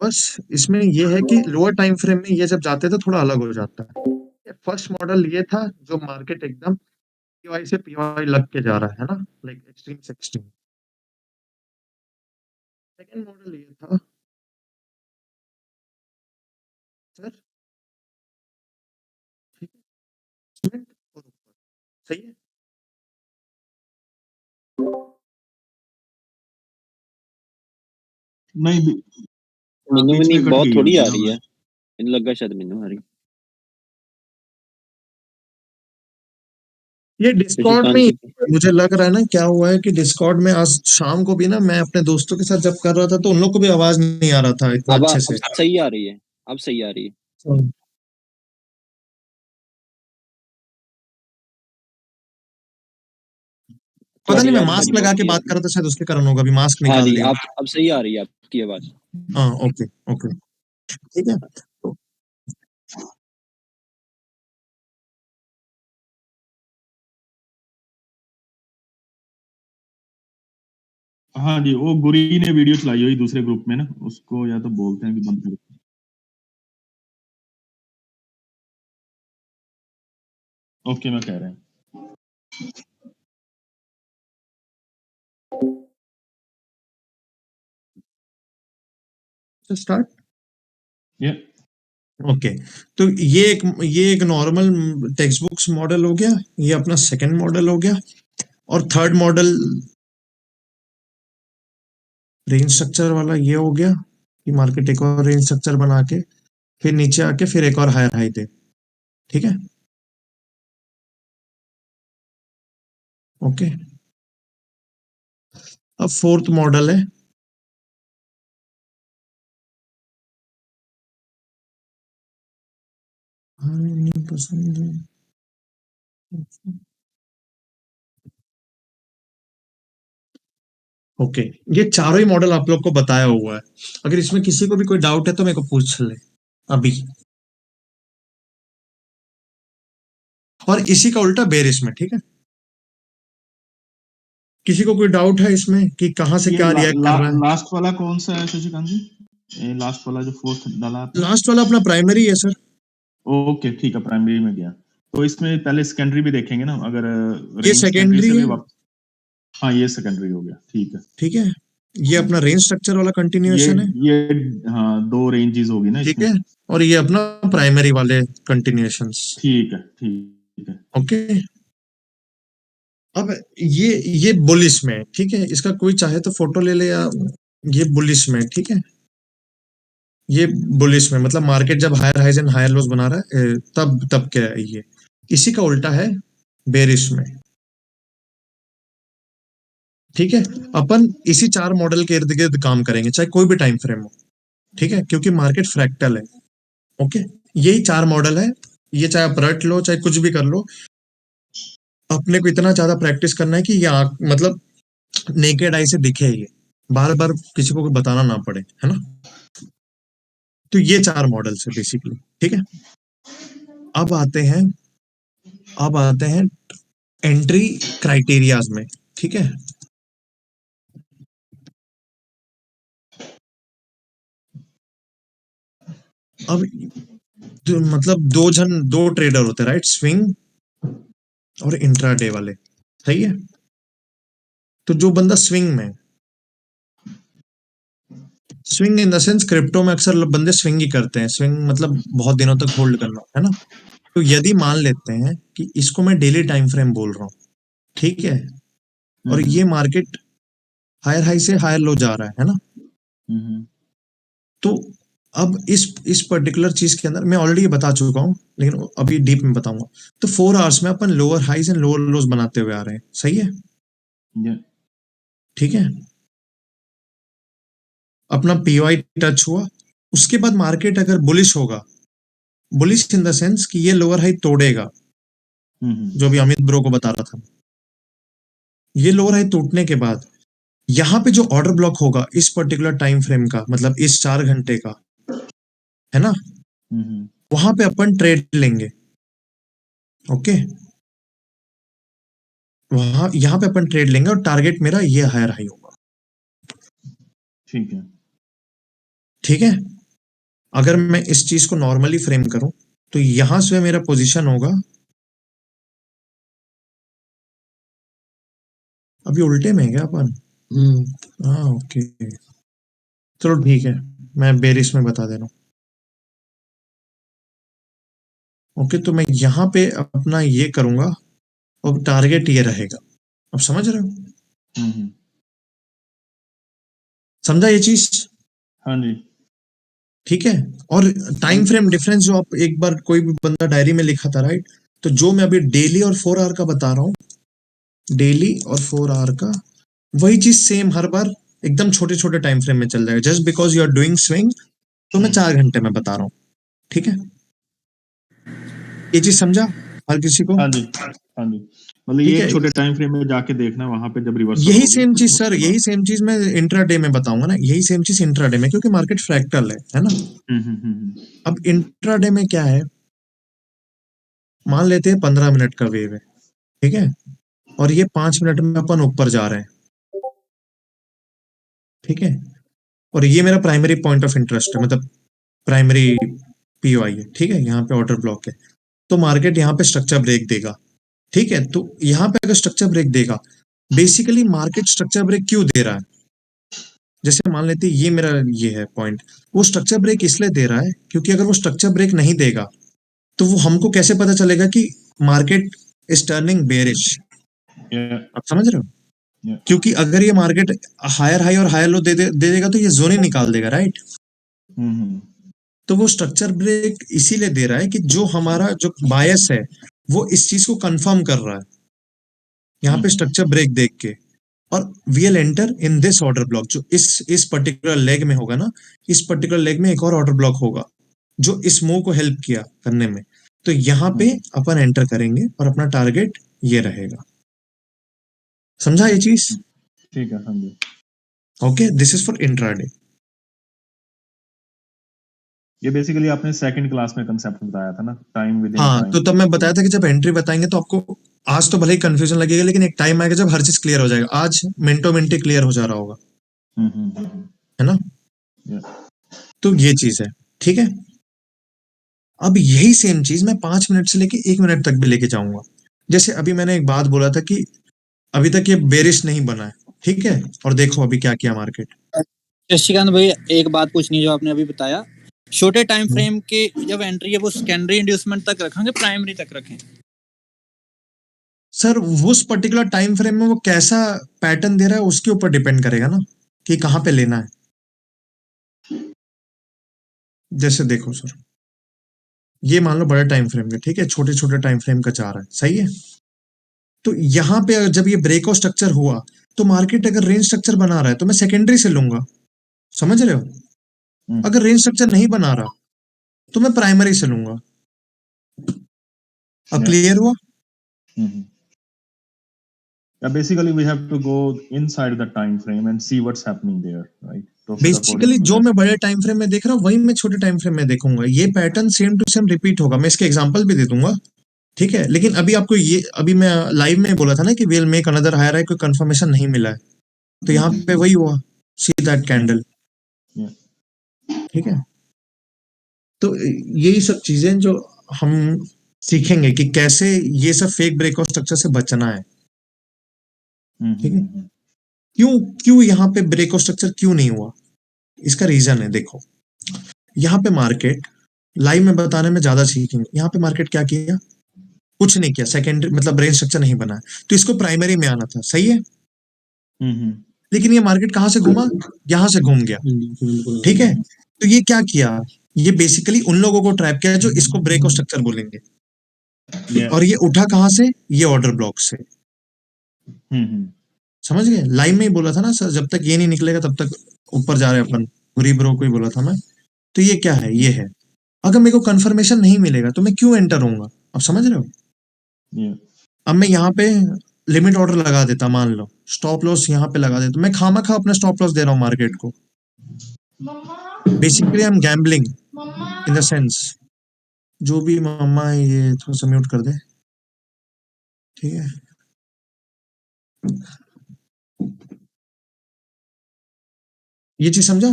बस इसमें ये है कि लोअर टाइम फ्रेम में ये जब जाते थे थोड़ा अलग हो जाता है। फर्स्ट मॉडल ये था जो मार्केट एकदम पीवाई से पीवाई लग के जा रहा है ना, लाइक एक्सट्रीम से एक्सट्रीम। सेकंड मॉडल ये था सर, ठीक है, basement और ऊपर। सही है, नहीं ਮੈਨੂੰ ਵੀ बीच नहीं में कट बहुत गई थोड़ी आ आपकी ना रही है, आवाज। ਮੈਨੂੰ ਲੱਗਾ शायद ਮੈਨੂੰ आ रही। ये डिस्कॉर्ड में शशिकांत ही जी है। मुझे लग रहा है ना क्या हुआ है कि डिस्कॉर्ड में आज शाम को भी ना मैं अपने दोस्तों के साथ जब कर रहा था तो उन लोग को भी आवाज नहीं आ रहा था इतना अच्छे अब से। सही आ रही है, अब सही आ रही है। हम्म, पता नहीं, थोड़ी मैं आज मास्क मेरी लगा बहुत के क्लियर बात है। कर रहा था, शायद उसके कारण होगा। अभी मास्क हाँ निकाल जी, लिया। अब सही आ रही है आपकी आवाज। हाँ, ओके ओके, ठीक है। तो हाँ जी, वो गुरी ने वीडियो चलाई हुई दूसरे ग्रुप में ना, उसको या तो बोलते हैं कि बंद कर। ओके, मैं कह रहा हूँ स्टार्ट। ये ओके, तो ये एक नॉर्मल टेक्स्ट बुक्स मॉडल हो गया, ये अपना सेकंड मॉडल हो गया, और थर्ड मॉडल रेंज स्ट्रक्चर वाला ये हो गया कि मार्केट एक और रेंज स्ट्रक्चर बना के फिर नीचे आके फिर एक और हायर हाई दे। ठीक है, ओके। अब फोर्थ मॉडल है, हाँ, नहीं पसंद है। ओके, ये चारों ही मॉडल आप लोग को बताया हुआ है। अगर इसमें किसी को भी कोई डाउट है तो मेरे को पूछ ले अभी। और इसी का उल्टा बेरिश में, ठीक है। किसी को कोई डाउट है इसमें कि कहां से ये क्या रिएक्ट कर रहा है? लास्ट वाला कौन सा है शशिकांत जी? ये लास्ट वाला जो फोर्थ डाला आपने? लास्ट वाला अपना प्राइमरी है सर। ओके ठीक है, प्राइमरी में गया तो इसमें पहले सेकेंडरी भी देखेंगे ना, अगर ये range सेकेंडरी से भी है, हाँ ये सेकेंडरी हो गया, ठीक है। ठीक है। ये अपना रेंज स्ट्रक्चर वाला कंटिन्यूएशन है, ये हाँ दो रेंजेस होगी ना ठीक इसमें। है। और ये अपना प्राइमरी वाले कंटिन्यूएशंस, ठीक है ठीक है। ओके। अब ये बुलिश में है, ठीक है। इसका कोई चाहे तो फोटो ले ले, या ये बुलिश में, ठीक है। ये बुलिश में मतलब मार्केट जब higher highs and higher lows बना रहा है तब क्या है ये। इसी का उल्टा है बेरिश में, ठीक है। अपन इसी चार मॉडल के इर्द गिर्द काम करेंगे, चाहे कोई भी टाइम फ्रेम हो, ठीक है, क्योंकि मार्केट फ्रैक्टल है। ओके, यही चार मॉडल है। ये चाहे आप रट लो चाहे कुछ भी कर लो, अपने को इतना ज्यादा प्रैक्टिस करना है कि ये मतलब नेकेड आई से दिखे, ये बार बार किसी को बताना ना पड़े, है ना। तो ये चार मॉडल्स है बेसिकली, ठीक है। अब आते हैं एंट्री क्राइटेरियाज में, ठीक है। अब मतलब दो ट्रेडर होते हैं, राइट, स्विंग और इंट्राडे वाले, सही है। तो जो बंदा स्विंग में, swing in the sense crypto में अक्सर बंदे स्विंग ही करते हैं। स्विंग मतलब बहुत दिनों तक होल्ड करना, है ना। तो यदि मान लेते हैं कि इसको मैं डेली टाइम फ्रेम बोल रहा हूँ, ठीक है, और ये मार्केट हायर हाई से हायर लो जा रहा है ना। तो अब इस पर्टिकुलर चीज के अंदर मैं ऑलरेडी बता चुका हूं, लेकिन अभी डीप में बताऊंगा। तो 4 आवर्स में अपन lower highs and lower lows बनाते हुए आ रहे हैं, सही है, ठीक है। अपना पीवाई टच हुआ, उसके बाद मार्केट अगर बुलिश होगा, बुलिश इन द सेंस कि ये लोअर हाई तोड़ेगा, जो भी अमित ब्रो को बता रहा था। ये लोअर हाई टूटने के बाद यहां पे जो ऑर्डर ब्लॉक होगा इस पर्टिकुलर टाइम फ्रेम का, मतलब इस 4 घंटे का, है ना, वहां पे अपन ट्रेड लेंगे, ओके। यहां पे अपन ट्रेड लेंगे और टारगेट मेरा ये हायर हाई होगा, ठीक है, ठीक है। अगर मैं इस चीज को नॉर्मली फ्रेम करूं तो यहां से मेरा पोजीशन होगा, अभी उल्टे में है क्या अपन? हाँ ओके, चलो ठीक है, मैं बेरिश में बता दे रहा हूं। ओके, तो मैं यहां पे अपना ये करूंगा और टारगेट ये रहेगा। अब समझ रहे हो? समझा ये चीज? हाँ जी, ठीक है। और टाइम फ्रेम डिफरेंस जो आप एक बार कोई भी बंदा डायरी में लिखा था, राइट, तो जो मैं अभी डेली और 4 आवर का बता रहा हूँ, डेली और 4 आवर का, वही चीज सेम हर बार एकदम छोटे छोटे टाइम फ्रेम में चल जाएगा। Just because you are doing swing, तो मैं 4 घंटे में बता रहा हूँ, ठीक है। ये चीज समझा हर किसी को? हाँ जी, हाँ जी। मतलब ठीक ये है। छोटे टाइम फ्रेम में जाके देखना, वहां पे जब रिवर्सल यही होगी सेम तो चीज सर, यही सेम चीज मैं इंट्राडे में बताऊंगा ना, यही सेम चीज इंट्राडे में, क्योंकि मार्केट फ्रैक्टल है ना। अब इंट्राडे में क्या है, मान लेते हैं 15 मिनट का वेव है, ठीक है, और ये 5 मिनट में अपन ऊपर जा रहे हैं, ठीक है। और ये मेरा प्राइमरी पॉइंट ऑफ इंटरेस्ट है, मतलब प्राइमरी पीओआई है, ठीक है। यहाँ पे ऑर्डर ब्लॉक है, तो मार्केट यहाँ पे स्ट्रक्चर ब्रेक देगा, ठीक है। तो यहाँ पे अगर स्ट्रक्चर ब्रेक देगा, बेसिकली मार्केट स्ट्रक्चर ब्रेक क्यों दे रहा है, जैसे मान लेते ये मेरा ये है पॉइंट, वो स्ट्रक्चर ब्रेक इसलिए दे रहा है क्योंकि अगर वो स्ट्रक्चर ब्रेक नहीं देगा तो वो हमको कैसे पता चलेगा कि मार्केट इज टर्निंग बेरिश। आप समझ रहे हो? क्योंकि अगर ये मार्केट हायर हाई और हायर लो दे देगा तो ये जोन ही निकाल देगा, राइट। तो वो स्ट्रक्चर ब्रेक इसीलिए दे रहा है कि जो हमारा जो बायस है वो इस चीज को कंफर्म कर रहा है यहाँ पे स्ट्रक्चर ब्रेक देख के। और we will enter in this order block, जो इस पर्टिकुलर लेग में होगा ना, इस पर्टिकुलर लेग में एक और ऑर्डर ब्लॉक होगा जो इस मूव को हेल्प किया करने में। तो यहाँ पे अपन एंटर करेंगे और अपना टारगेट ये रहेगा। समझा ये चीज? ठीक है, हाँ जी। Okay, this is for intraday. ये बेसिकली आपने सेकंड क्लास में कंसेप्ट बताया था ना, टाइम विद इन हाँ, टाइम। तो तब मैं बताया था कि जब एंट्री बताएंगे तो आपको आज तो भले ही कंफ्यूजन लगेगा, लेकिन एक टाइम आएगा जब हर चीज क्लियर हो जाएगा। आज मिनटों मिनटी क्लियर हो जा रहा होगा, है ना? तो ये चीज है, ठीक है। अब यही सेम चीज मैं 5 मिनट से लेके 1 मिनट तक भी लेके जाऊंगा। जैसे अभी मैंने एक बात बोला था कि अभी तक ये बेरिश नहीं बना है, ठीक है, और देखो अभी क्या किया मार्केट। शशिकांत भाई, एक बात पूछनी है जो आपने अभी बताया, छोटे टाइम फ्रेम के जब एंट्री है वो सेकेंडरी इंड्यूसमेंट तक रखेंगे, प्राइमरी तक रखें? सर उस पर्टिकुलर टाइम फ्रेम में वो कैसा पैटर्न दे रहा है उसके ऊपर डिपेंड करेगा ना कि कहाँ पे लेना है। जैसे देखो सर, ये मान लो बड़ा टाइम फ्रेम का, ठीक है, छोटे छोटे टाइम फ्रेम का चार है, सही है। तो यहाँ पे जब ये ब्रेकआउट स्ट्रक्चर हुआ तो मार्केट अगर रेंज स्ट्रक्चर बना रहा है तो मैं सेकेंडरी से लूंगा, समझ रहे हो? अगर रेंज स्ट्रक्चर नहीं बना रहा तो मैं प्राइमरी से लूंगा। अब क्लियर हुआ? Basically we have to go inside the time frame and see what's happening there, right? तो फिर बेसिकली according to जो that- मैं बड़े टाइम फ्रेम में देख रहा हूँ वही मैं छोटे टाइम फ्रेम में देखूंगा। ये pattern same to same repeat होगा। मैं इसके एग्जांपल भी दे दूंगा, ठीक है। लेकिन अभी आपको ये, अभी मैं लाइव में बोला था ना कि we'll make another higher high, कोई कंफर्मेशन नहीं मिला है, तो यहाँ पे वही हुआ, सी दैट कैंडल, ठीक है। तो यही सब चीजें जो हम सीखेंगे कि कैसे ये सब फेक ब्रेकआउट स्ट्रक्चर से बचना है, ठीक है। क्यों क्यों यहाँ पे ब्रेकआउट स्ट्रक्चर क्यों नहीं हुआ, इसका रीजन है। देखो यहाँ पे मार्केट लाइव में बताने में ज्यादा सीखेंगे। यहाँ पे मार्केट क्या किया, कुछ नहीं किया, सेकेंडरी मतलब रेंज स्ट्रक्चर नहीं बना, तो इसको प्राइमरी में आना था, सही है। लेकिन ये मार्केट कहां से घूमा, यहां से घूम गया, ठीक है। तो ये क्या किया, ये बेसिकली उन लोगों को ट्रैप किया जो इसको ब्रेकआउट स्ट्रक्चर बोलेंगे। और ये उठा कहां से, ये ऑर्डर ब्लॉक से, समझ गए। लाइव में ही बोला था ना सर, जब तक ये नहीं निकलेगा तब तक ऊपर जा रहे हैं अपन, पूरी ब्रो को ही बोला था मैं। तो ये क्या है, ये है। अगर मेरे को कंफर्मेशन नहीं मिलेगा तो मैं क्यों एंटर होऊंगा, अब समझ रहे हो। अब मैं यहाँ पे लिमिट ऑर्डर लगा देता, मान लो स्टॉप लॉस यहाँ पे लगा देता, मैं खामखा अपना स्टॉप लॉस दे रहा हूँ मार्केट को। Basically I am gambling in the sense, जो भी मम्मा है ये थोड़ा सा म्यूट कर दे, ठीक है। ये चीज समझा?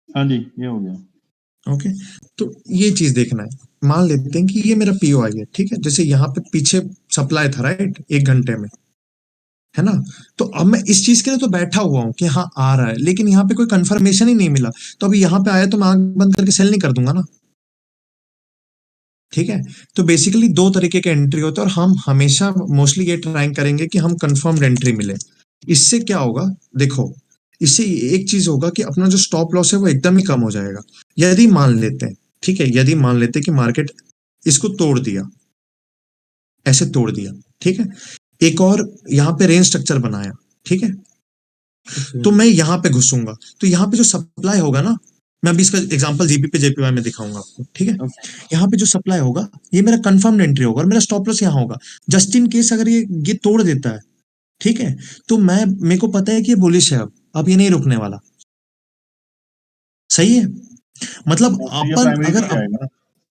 हाँ जी, ये हो गया। ओके, तो ये चीज देखना है। मान लेते हैं कि ये मेरा पीओ आ गया, ठीक है। जैसे यहाँ पे पीछे सप्लाई था, राइट, 1 घंटे में, है ना। तो अब मैं इस चीज के लिए तो बैठा हुआ हूँ कि हाँ आ रहा है, लेकिन यहाँ पे कोई कंफर्मेशन ही नहीं मिला, तो अभी यहाँ पे आया तो मैं आंख बंद करके सेल नहीं कर दूंगा ना, ठीक है। तो बेसिकली 2 तरीके के एंट्री होते हैं और हम हमेशा मोस्टली ये ट्राई करेंगे कि हम कंफर्म्ड एंट्री मिले। इससे क्या होगा, देखो इससे एक चीज होगा कि अपना जो स्टॉप लॉस है वो एकदम ही कम हो जाएगा। यदि मान लेते हैं, ठीक है, यदि मान लेते हैं कि मार्केट इसको तोड़ दिया, ऐसे तोड़ दिया, ठीक है, एक और यहाँ पे रेंज स्ट्रक्चर बनाया, ठीक है, तो मैं यहाँ पे घुसूंगा, तो यहाँ पे जो सप्लाई होगा ना, मैं अभी इसका एग्जांपल जीपी पे जेपीवाई में दिखाऊंगा आपको, ठीक है। यहाँ पे जो सप्लाई होगा ये मेरा कंफर्म्ड एंट्री होगा और मेरा स्टॉप लॉस यहाँ होगा। जस्ट इन केस अगर ये तोड़ देता है, ठीक है, तो मेरे को पता है कि ये बुलिश है, अब ये नहीं रुकने वाला, सही है। मतलब अपन अगर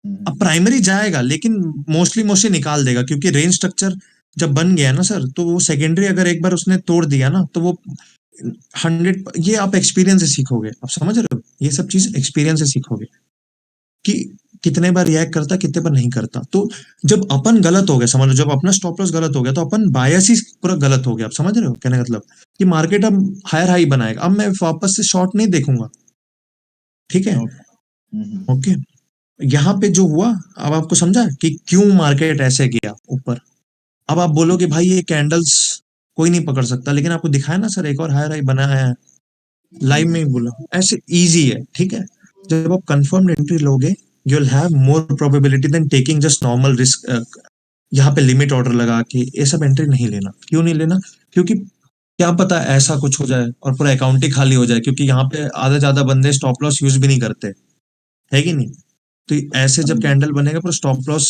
अब प्राइमरी जाएगा लेकिन मोस्टली निकाल देगा, क्योंकि रेंज स्ट्रक्चर जब बन गया ना सर, तो वो सेकेंडरी अगर एक बार उसने तोड़ दिया ना तो वो 100, ये आप एक्सपीरियंस से सीखोगे, आप समझ रहे हो, ये सब चीज एक्सपीरियंस से सीखोगे कि कितने बार रिएक्ट करता, कितने बार नहीं करता। तो जब अपन गलत हो गया, समझ लो, जब अपना स्टॉप लॉस गलत हो गया तो अपन बायस ही पूरा गलत हो गया, आप समझ रहे हो कहने का मतलब कि मार्केट अब हायर हाई बनाएगा, अब मैं वापस से शॉर्ट नहीं देखूंगा, ठीक है। ओके, यहाँ पे जो हुआ, अब आपको समझा कि क्यों मार्केट ऐसे गया ऊपर। अब आप बोलोगे भाई ये कैंडल्स कोई नहीं पकड़ सकता, लेकिन आपको दिखाया ना सर, एक और हायर हाई बनाया है, लाइव में ही बोला, ऐसे इजी है, ठीक है। जब आप कंफर्म्ड एंट्री लोगे, you will have more probability than taking just normal risk. यहाँ पे लिमिट ऑर्डर लगा के ये सब एंट्री नहीं लेना। क्यों नहीं लेना, क्योंकि क्या पता ऐसा कुछ हो जाए और पूरा अकाउंट ही खाली हो जाए, क्योंकि यहाँ पे आधे ज्यादा बंदे स्टॉप लॉस यूज भी नहीं करते, है कि नहीं। तो ऐसे जब कैंडल बनेगा पर स्टॉप लॉस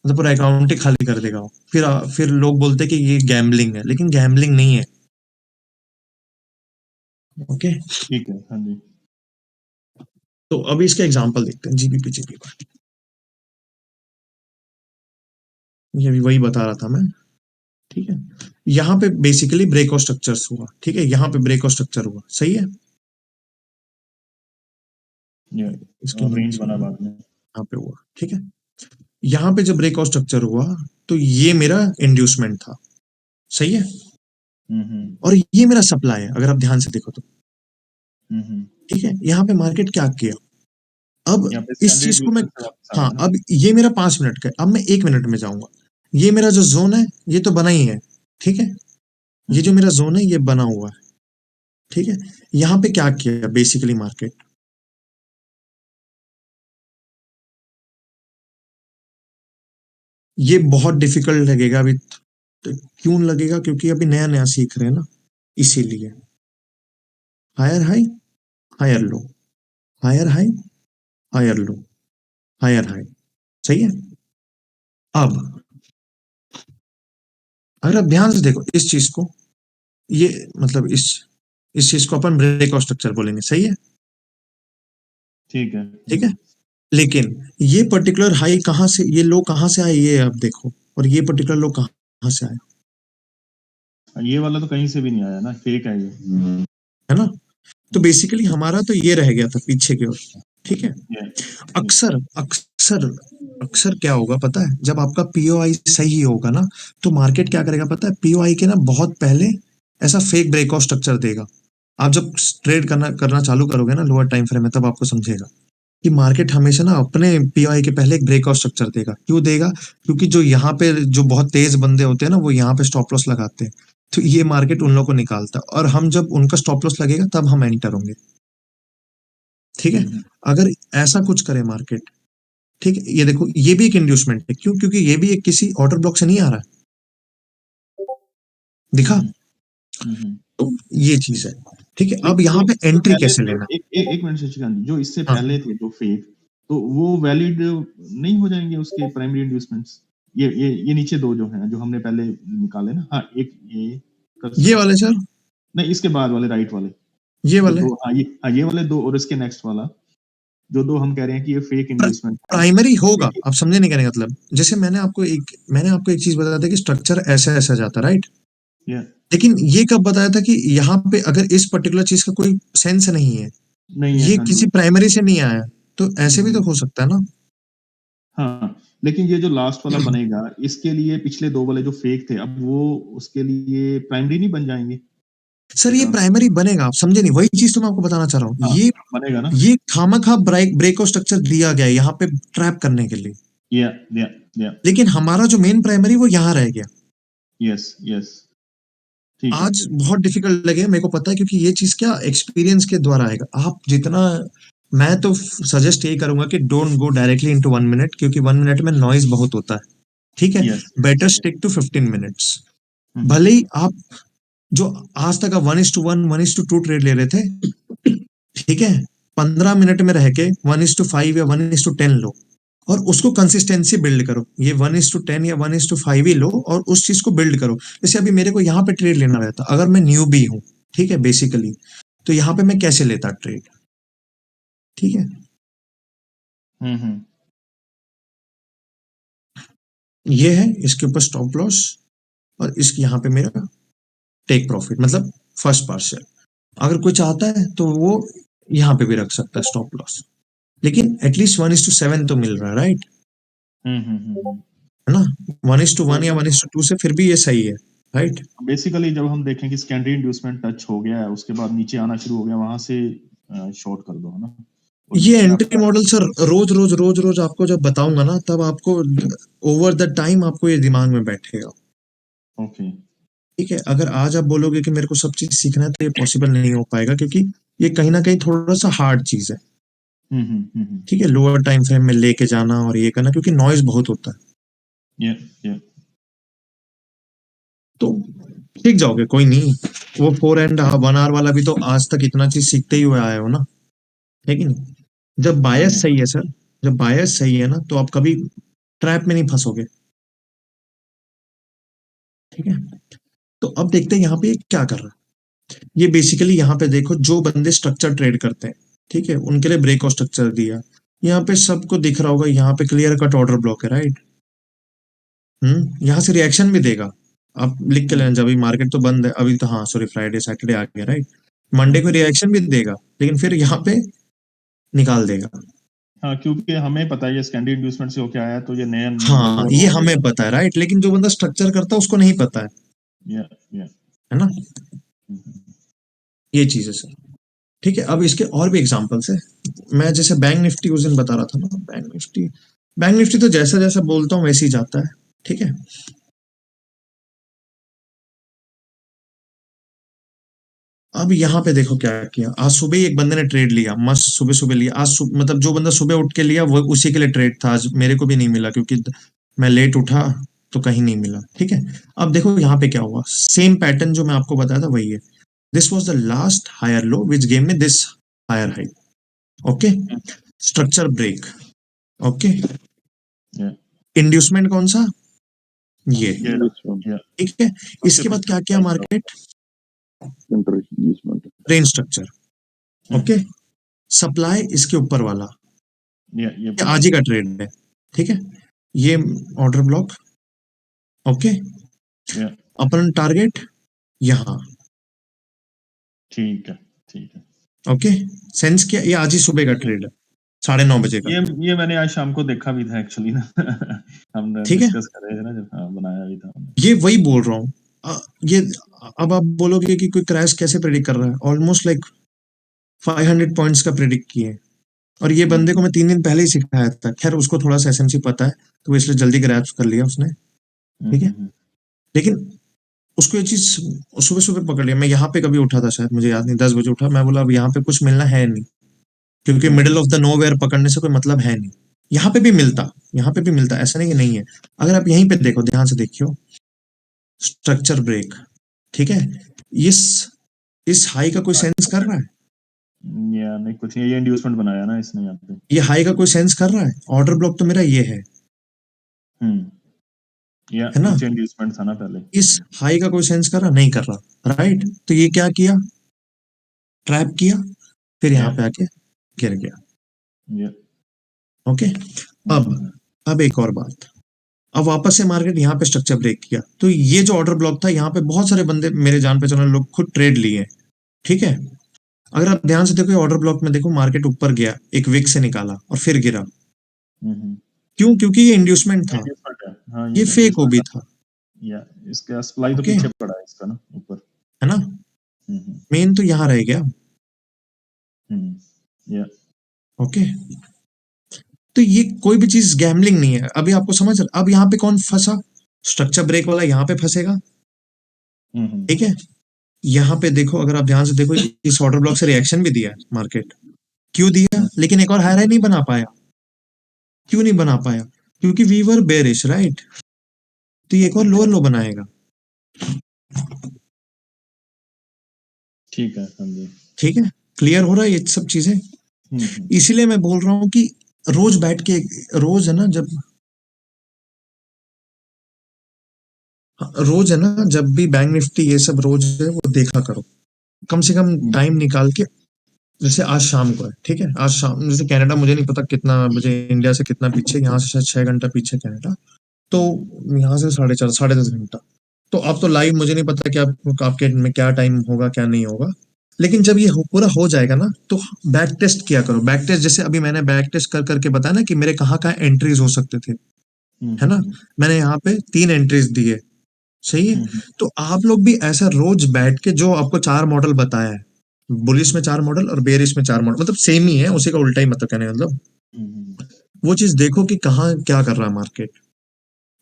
मतलब पूरा अकाउंट ही खाली कर देगा वो। फिर लोग बोलते हैं कि ये गैम्बलिंग है, लेकिन गैम्बलिंग नहीं है। ओके, ठीक है, हाँ जी। तो अभी इसके एग्जांपल देखते हैं जीबीपी पर। ये अभी वही बता रहा था मैं, ठीक है। यहाँ पे बेसिकली ब्रेक ऑफ स्ट्रक्चर्स हुआ, ठीक है, यहाँ पे ब्रेक ऑफ स्ट्रक्चर हुआ, सही है। इसके रेंज नीचे बना बाद में। यहाँ पे हुआ, ठीक है। यहाँ पे जब ब्रेक ऑफ स्ट्रक्चर हुआ तो ये मेरा इंड्यूसमेंट था, सही है। और ये मेरा सप्लाई है, अगर आप ध्यान से देखो तो, ठीक है। यहाँ पे मार्केट क्या किया, अब यहाँ पे इस चीज को मैं, standard से वापस आ हाँ, गया ना। अब ये मेरा 5 मिनट का है, अब मैं 1 मिनट में जाऊंगा। ये मेरा जो जोन है ये तो बना ही है, ठीक है। ये जो मेरा जोन है ये बना हुआ है, ठीक है। यहाँ पे क्या किया बेसिकली मार्केट, ये बहुत डिफिकल्ट लगेगा अभी, तो क्यों लगेगा, क्योंकि अभी नया नया सीख रहे हैं ना, इसीलिए। Higher high, higher low, higher high, higher low, higher high, सही है। अब अगर आप ध्यान से देखो इस चीज को, ये मतलब इस चीज को अपन ब्रेक ऑफ स्ट्रक्चर बोलेंगे, सही है, ठीक है। ठीक है। लेकिन ये पर्टिकुलर हाई कहां से, ये लो कहां से आए, ये आप देखो, और ये पर्टिकुलर लो कहां से आए, ये वाला तो कहीं से भी नहीं आया ना, फेक है ये। है ना। तो बेसिकली हमारा तो ये रह गया था पीछे की ओर, ठीक है। अक्सर अक्सर अक्सर क्या होगा पता है, जब आपका पीओआई सही होगा ना, तो मार्केट क्या करेगा पता है, पीओआई के ना बहुत पहले ऐसा फेक ब्रेक ऑफ स्ट्रक्चर देगा। आप जब ट्रेड करना चालू करोगे ना लोअर टाइम फ्रेम में, तब आपको समझेगा कि मार्केट हमेशा ना अपने पीओआई के पहले एक ब्रेक ऑफ स्ट्रक्चर देगा। क्यों देगा, क्योंकि जो यहाँ पे जो बहुत तेज बंदे होते हैं ना, वो यहाँ पे स्टॉप लॉस लगाते हैं, तो ये मार्केट उन लोगों को निकालता है, और हम जब उनका स्टॉप लॉस लगेगा तब हम एंटर होंगे, ठीक है। अगर ऐसा कुछ करे मार्केट, ठीक है, ये देखो ये भी एक इंड्यूसमेंट है, क्यों, क्योंकि ये भी एक किसी ऑर्डर ब्लॉक से नहीं आ रहा है, दिखा। तो ये चीज है, ठीक है। अब यहाँ पे एंट्री कैसे लेना, एक मिनट शशिकांत जी, जो इससे हाँ। पहले थे जो फेक, तो वो वैलिड नहीं हो जाएंगे उसके प्राइमरी इंड्यूसमेंट्स? ये नीचे दो जो हैं जो हमने पहले निकाले ना, हाँ, एक ये वाले सर, नहीं, इसके बाद वाले राइट वाले, ये वाले दो, ये वाले दो, और इसके नेक्स्ट वाला, जो दो हम कह रहे हैं कि ये फेक इंड्यूसमेंट प्राइमरी होगा। आप समझे नहीं कहने का मतलब, जैसे मैंने आपको एक चीज बताया था कि स्ट्रक्चर ऐसा ऐसा जाता, राइट। लेकिन ये कब बताया था कि यहाँ पे अगर इस पर्टिकुलर चीज का कोई सेंस नहीं है, ये हाँ किसी जी। प्राइमरी से नहीं आया, तो ऐसे भी तो हो सकता है ना। हाँ, लेकिन ये जो लास्ट वाला बनेगा, इसके लिए पिछले दो वाले जो फेक थे, अब वो उसके लिए प्राइमरी नहीं बन जाएंगे? सर ये प्राइमरी बनेगा, आप समझे नहीं, वही चीज तो मैं आपको बताना चाह रहा हूँ। हाँ, ये बनेगा ना। ये खामखा ब्रेक ऑफ स्ट्रक्चर दिया गया है यहाँ पे ट्रैप करने के लिए, या लेकिन हमारा जो मेन प्राइमरी वो यहाँ रह गया। यस ठीक है। आज बहुत डिफिकल्ट लगे मेरे को पता है, क्योंकि ये चीज क्या एक्सपीरियंस के द्वारा आएगा। आप जितना, मैं तो सजेस्ट यही करूंगा कि don't go directly into 1 minute, क्योंकि 1 मिनट में नॉइज बहुत होता है, ठीक है। Better stick to 15 minutes. भले ही आप जो आज तक आप 1:1 1:2 ट्रेड ले रहे थे, ठीक है, 15 मिनट में रह के 1:5 या 1:10 लो, और उसको कंसिस्टेंसी बिल्ड करो। ये 1:10 या 1:5 ही लो और उस चीज को बिल्ड करो। जैसे अभी मेरे को यहाँ पे ट्रेड लेना रहता, अगर मैं न्यू भी हूँ, ठीक है, बेसिकली, तो यहाँ पे मैं कैसे लेता ट्रेड, ठीक है। ये है इसके ऊपर स्टॉप लॉस, और इसके यहाँ पे मेरा टेक प्रॉफिट, मतलब फर्स्ट पार्शियल। अगर कोई चाहता है तो वो यहाँ पे भी रख सकता है स्टॉप लॉस, लेकिन एटलीस्ट 1:7 तो मिल रहा है, राइट, है ना। 1:1 या 1:2 से फिर भी ये सही है, राइट। बेसिकली जब हम देखें कि सेकेंडरी इंड्यूसमेंट टच हो गया है, उसके बाद नीचे आना शुरू हो गया, वहां से शॉर्ट कर दो, है ना। ये एंट्री मॉडल सर रोज आपको जब बताऊंगा ना, तब आपको ओवर द टाइम आपको ये दिमाग में बैठेगा। ओके, ठीक है। अगर आज आप बोलोगे कि मेरे को सब चीज सीखना है, तो ये पॉसिबल नहीं हो पाएगा, क्योंकि ये कहीं ना कहीं थोड़ा सा हार्ड चीज है, ठीक है, लोअर टाइम फ्रेम में लेके जाना और ये करना, क्योंकि नॉइज बहुत होता है। तो सीख जाओगे, कोई नहीं। वो 4.5 आवर वाला भी तो आज तक इतना चीज सीखते ही हुए आए हो ना, है कि नहीं। जब बायस सही है सर, जब बायस सही है ना, तो आप कभी ट्रैप में नहीं फंसोगे। ठीक है, तो अब देखते हैं यहाँ पे क्या कर रहा है। ये बेसिकली यहाँ पे देखो, जो बंदे स्ट्रक्चर ट्रेड करते हैं, ठीक है, उनके लिए ब्रेक और स्ट्रक्चर दिया। यहाँ पे सबको दिख रहा होगा, यहाँ पे क्लियर कट ऑर्डर ब्लॉक है, राइट। यहाँ से रिएक्शन भी देगा। आप लिख के लेना, जब अभी मार्केट तो बंद है अभी तो, हाँ सॉरी फ्राइडे सैटरडे आ गया, राइट। मंडे को रिएक्शन भी देगा, लेकिन फिर यहाँ पे निकाल देगा। हाँ, क्योंकि हमें पता है ये स्कैंडी इंड्यूसमेंट से होके आया है, तो ये नया हाँ, ये हमें पता है, राइट, लेकिन जो बंदा स्ट्रक्चर करता है उसको नहीं पता है, या है ना। ये चीज है सर। ठीक है, अब इसके और भी एग्जांपल्स है। मैं जैसे बैंक निफ्टी उस दिन बता रहा था ना, बैंक निफ्टी तो जैसा जैसा बोलता हूँ वैसे ही जाता है। ठीक है, अब यहाँ पे देखो क्या किया। आज सुबह ही एक बंदे ने ट्रेड लिया, मस्त सुबह सुबह लिया। आज मतलब जो बंदा सुबह उठ के लिया वो उसी के लिए ट्रेड था। आज मेरे को भी नहीं मिला क्योंकि मैं लेट उठा तो कहीं नहीं मिला। ठीक है, अब देखो यहाँ पे क्या हुआ। सेम पैटर्न जो मैं आपको बताया था वही है। This was the last higher low which gave me this higher high. Okay, structure break. Okay, inducement कौन सा, ये। ठीक है, इसके बाद क्या किया मार्केट, रेंज स्ट्रक्चर। ओके, सप्लाई इसके ऊपर वाला, ये आज ही का ट्रेड है। ठीक है, ये ऑर्डर ब्लॉक। ओके, अपन टारगेट यहाँ। ठीक है, ठीक है। ओके, सेंस किया। ये आज ही सुबह का ट्रेड है, 9:30 बजे का। ये मैंने आज शाम को देखा भी था एक्चुअली ना। हमने ठीक है, डिस्कस कर रहे थे ना जब, हाँ, बनाया भी था। ये वही बोल रहा हूँ। ये अब आप बोलोगे कि कोई क्रैश कैसे प्रेडिक्ट कर रहा है। ऑलमोस्ट लाइक 500 पॉइंट्स का प्रेडिक्ट किए, और ये बंदे को मैं 3 दिन पहले ही सिखाया था। खैर उसको थोड़ा सा एसएमसी पता है तो वो इसलिए जल्दी ग्रैब कर लिया उसने। ठीक है, लेकिन उसको ये चीज सुबह सुबह पकड़ लिया। मैं यहाँ पे कभी उठा था, शायद मुझे याद नहीं, 10 बजे उठा। मैं बोला अब यहाँ पे कुछ मिलना है नहीं, क्योंकि मिडिल ऑफ द नोवेयर पकड़ने से कोई मतलब है नहीं। यहाँ पे भी मिलता, यहाँ पे भी मिलता, ऐसा नहीं कि नहीं है। अगर आप यहीं पे देखो, ध्यान से देखियो, स्ट्रक्चर ब्रेक। ठीक है, इस हाई का कोई सेंस कर रहा है, या नहीं, कुछ नहीं, ये इंड्यूसमेंट बनाया ना इसने यहाँ पे। ये हाई का कोई सेंस कर रहा है। ऑर्डर ब्लॉक तो मेरा ये है, या है ना। नीचे इंड्यूसमेंट था ना पहले, इस हाई का कोई सेंस कर रहा, नहीं कर रहा, राइट। तो ये क्या किया, ट्रैप किया, फिर यहाँ पे आके गिर गया। ओके, अब एक और बात। अब वापस से मार्केट यहाँ पे स्ट्रक्चर ब्रेक किया, तो ये जो ऑर्डर ब्लॉक था, यहाँ पे बहुत सारे बंदे मेरे जान पहचान लोग खुद ट्रेड लिए। ठीक है, अगर आप ध्यान से देखो ऑर्डर ब्लॉक में, देखो मार्केट ऊपर गया, एक विक से निकाला और फिर गिरा। क्यों, क्योंकि ये इंड्यूसमेंट था, ये फेक ओबी था। या इसका सप्लाई तो पीछे पड़ा है इसका ना, ऊपर, है ना। मेन तो यहाँ रह गया। या ओके, तो ये कोई भी चीज गैम्बलिंग नहीं है। अभी आपको समझ, अब यहाँ पे कौन फंसा, स्ट्रक्चर ब्रेक वाला यहाँ पे फंसेगा। ठीक है, यहाँ पे देखो, अगर आप ध्यान से देखो, इस ऑर्डर ब्लॉक से रिएक्शन भी दिया मार्केट। क्यों दिया, लेकिन एक और हाई हाई नहीं बना पाया। क्यों नहीं बना पाया, क्योंकि वी वर बेरिश, राइट। तो ये एक और लोअर लो बनाएगा। ठीक है, ठीक है, क्लियर हो रहा है ये सब चीजें। इसीलिए मैं बोल रहा हूँ कि रोज बैठ के, रोज है ना, जब भी बैंक निफ्टी ये सब रोज है वो देखा करो, कम से कम टाइम निकाल के। जैसे आज शाम को है, ठीक है, आज शाम, जैसे कनाडा मुझे नहीं पता कितना बजे, इंडिया से कितना पीछे, यहाँ से शायद 6 घंटा पीछे कनाडा, तो यहाँ से 4:30 10:30 घंटा। तो अब तो लाइव मुझे नहीं पता कि आपके में क्या टाइम होगा क्या नहीं होगा, लेकिन जब ये पूरा हो जाएगा ना, तो बैक टेस्ट किया करो। बैक टेस्ट जैसे अभी मैंने बैक टेस्ट कर करके बताया ना कि मेरे कहाँ एंट्रीज हो सकते थे, है ना। मैंने यहाँ पे 3 एंट्रीज दिए, सही है। तो आप लोग भी ऐसा रोज बैठ के, जो आपको 4 मॉडल बताया है, बुलिश में 4 मॉडल और बेरिश में 4 मॉडल, मतलब सेम ही है, उसी का उल्टा ही मतलब कहने मतलब, वो चीज देखो कि कहाँ क्या कर रहा है मार्केट।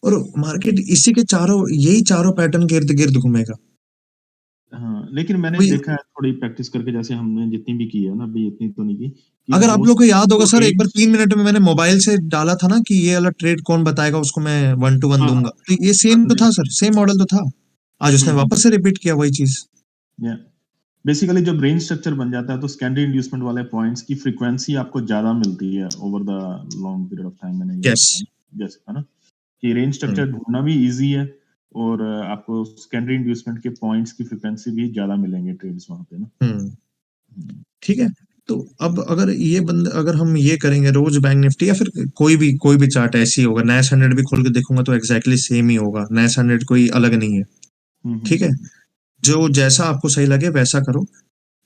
और मार्केट इसी के यही चारों पैटर्न के इर्द गिर्द घूमेगा। हाँ, लेकिन मैंने देखा है थोड़ी प्रैक्टिस करके, जैसे हमने जितनी भी की है ना, अभी इतनी तो नहीं की। अगर आप लोग को याद होगा सर, एक बार 3 मिनट में मैंने मोबाइल से डाला था ना कि ये वाला ट्रेड कौन बताएगा, उसको मैं 1 to 1 दूंगा। तो ये सेम तो था सर, सेम मॉडल तो था। आज उसने वापस से रिपीट किया वही चीज। बेसिकली जब रेंज स्ट्रक्चर बन जाता है तो स्कैंडी इंड्यूसमेंट वाले पॉइंट्स की फ्रीक्वेंसी आपको ज्यादा मिलती है over the long period of time. मैंने यस, जैसे है ना कि रेंज स्ट्रक्चर ढूंढना भी इजी है और आपको सेकेंडरी इंड्यूसमेंट के पॉइंट्स की फ्रीक्वेंसी भी ज्यादा मिलेंगे ट्रेड्स वहां पे ना। ठीक है। तो अब अगर हम ये करेंगे रोज बैंक निफ्टी या फिर कोई भी चार्ट ऐसी होगा, नैस 100 भी खोल के देखूंगा तो एग्जैक्टली सेम ही होगा, नैस 100 कोई अलग नहीं है। ठीक है, जो जैसा आपको सही लगे वैसा करो।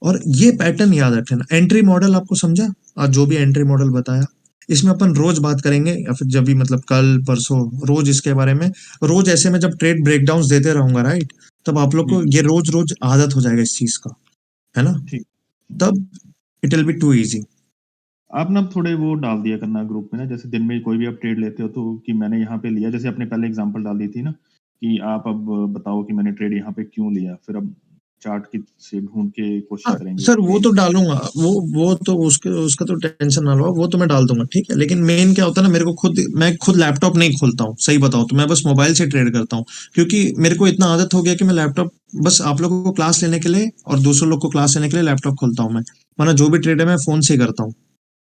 और ये पैटर्न याद रखना, एंट्री मॉडल आपको समझा, आज जो भी एंट्री मॉडल बताया इसमें अपन रोज बात करेंगे या फिर जब भी मतलब कल परसों रोज इसके बारे में, रोज ऐसे में जब ट्रेड ब्रेकडाउन देते रहूंगा राइट, तब आप लोग को ये रोज रोज आदत हो जाएगा इस चीज का, है ना, तब it will be too easy. आप ना थोड़े वो डाल दिया करना ग्रुप में ना, जैसे दिन में कोई भी आप ट्रेड लेते हो तो कि मैंने यहाँ पे लिया, जैसे आपने पहले एग्जांपल डाल दी थी ना कि आप अब बताओ कि मैंने ट्रेड यहाँ पे क्यों लिया, फिर अब चार्ट की से ढूंढ के कोशिश करेंगे। सर वो तो डालूंगा, वो तो उसका तो टेंशन ना लो, वो तो मैं डाल दूंगा, ठीक है। लेकिन मेन क्या होता है ना, मैं खुद लैपटॉप नहीं खोलता हूँ, सही बताओ तो मैं बस मोबाइल से ट्रेड करता हूँ, क्योंकि मेरे को इतना आदत हो गया कि मैं लैपटॉप बस आप लोगों को क्लास लेने के लिए और दूसरों लोग को क्लास लेने के लिए लैपटॉप खोलता हूँ मैं, वरना जो भी ट्रेड है मैं फोन से ही करता हूँ।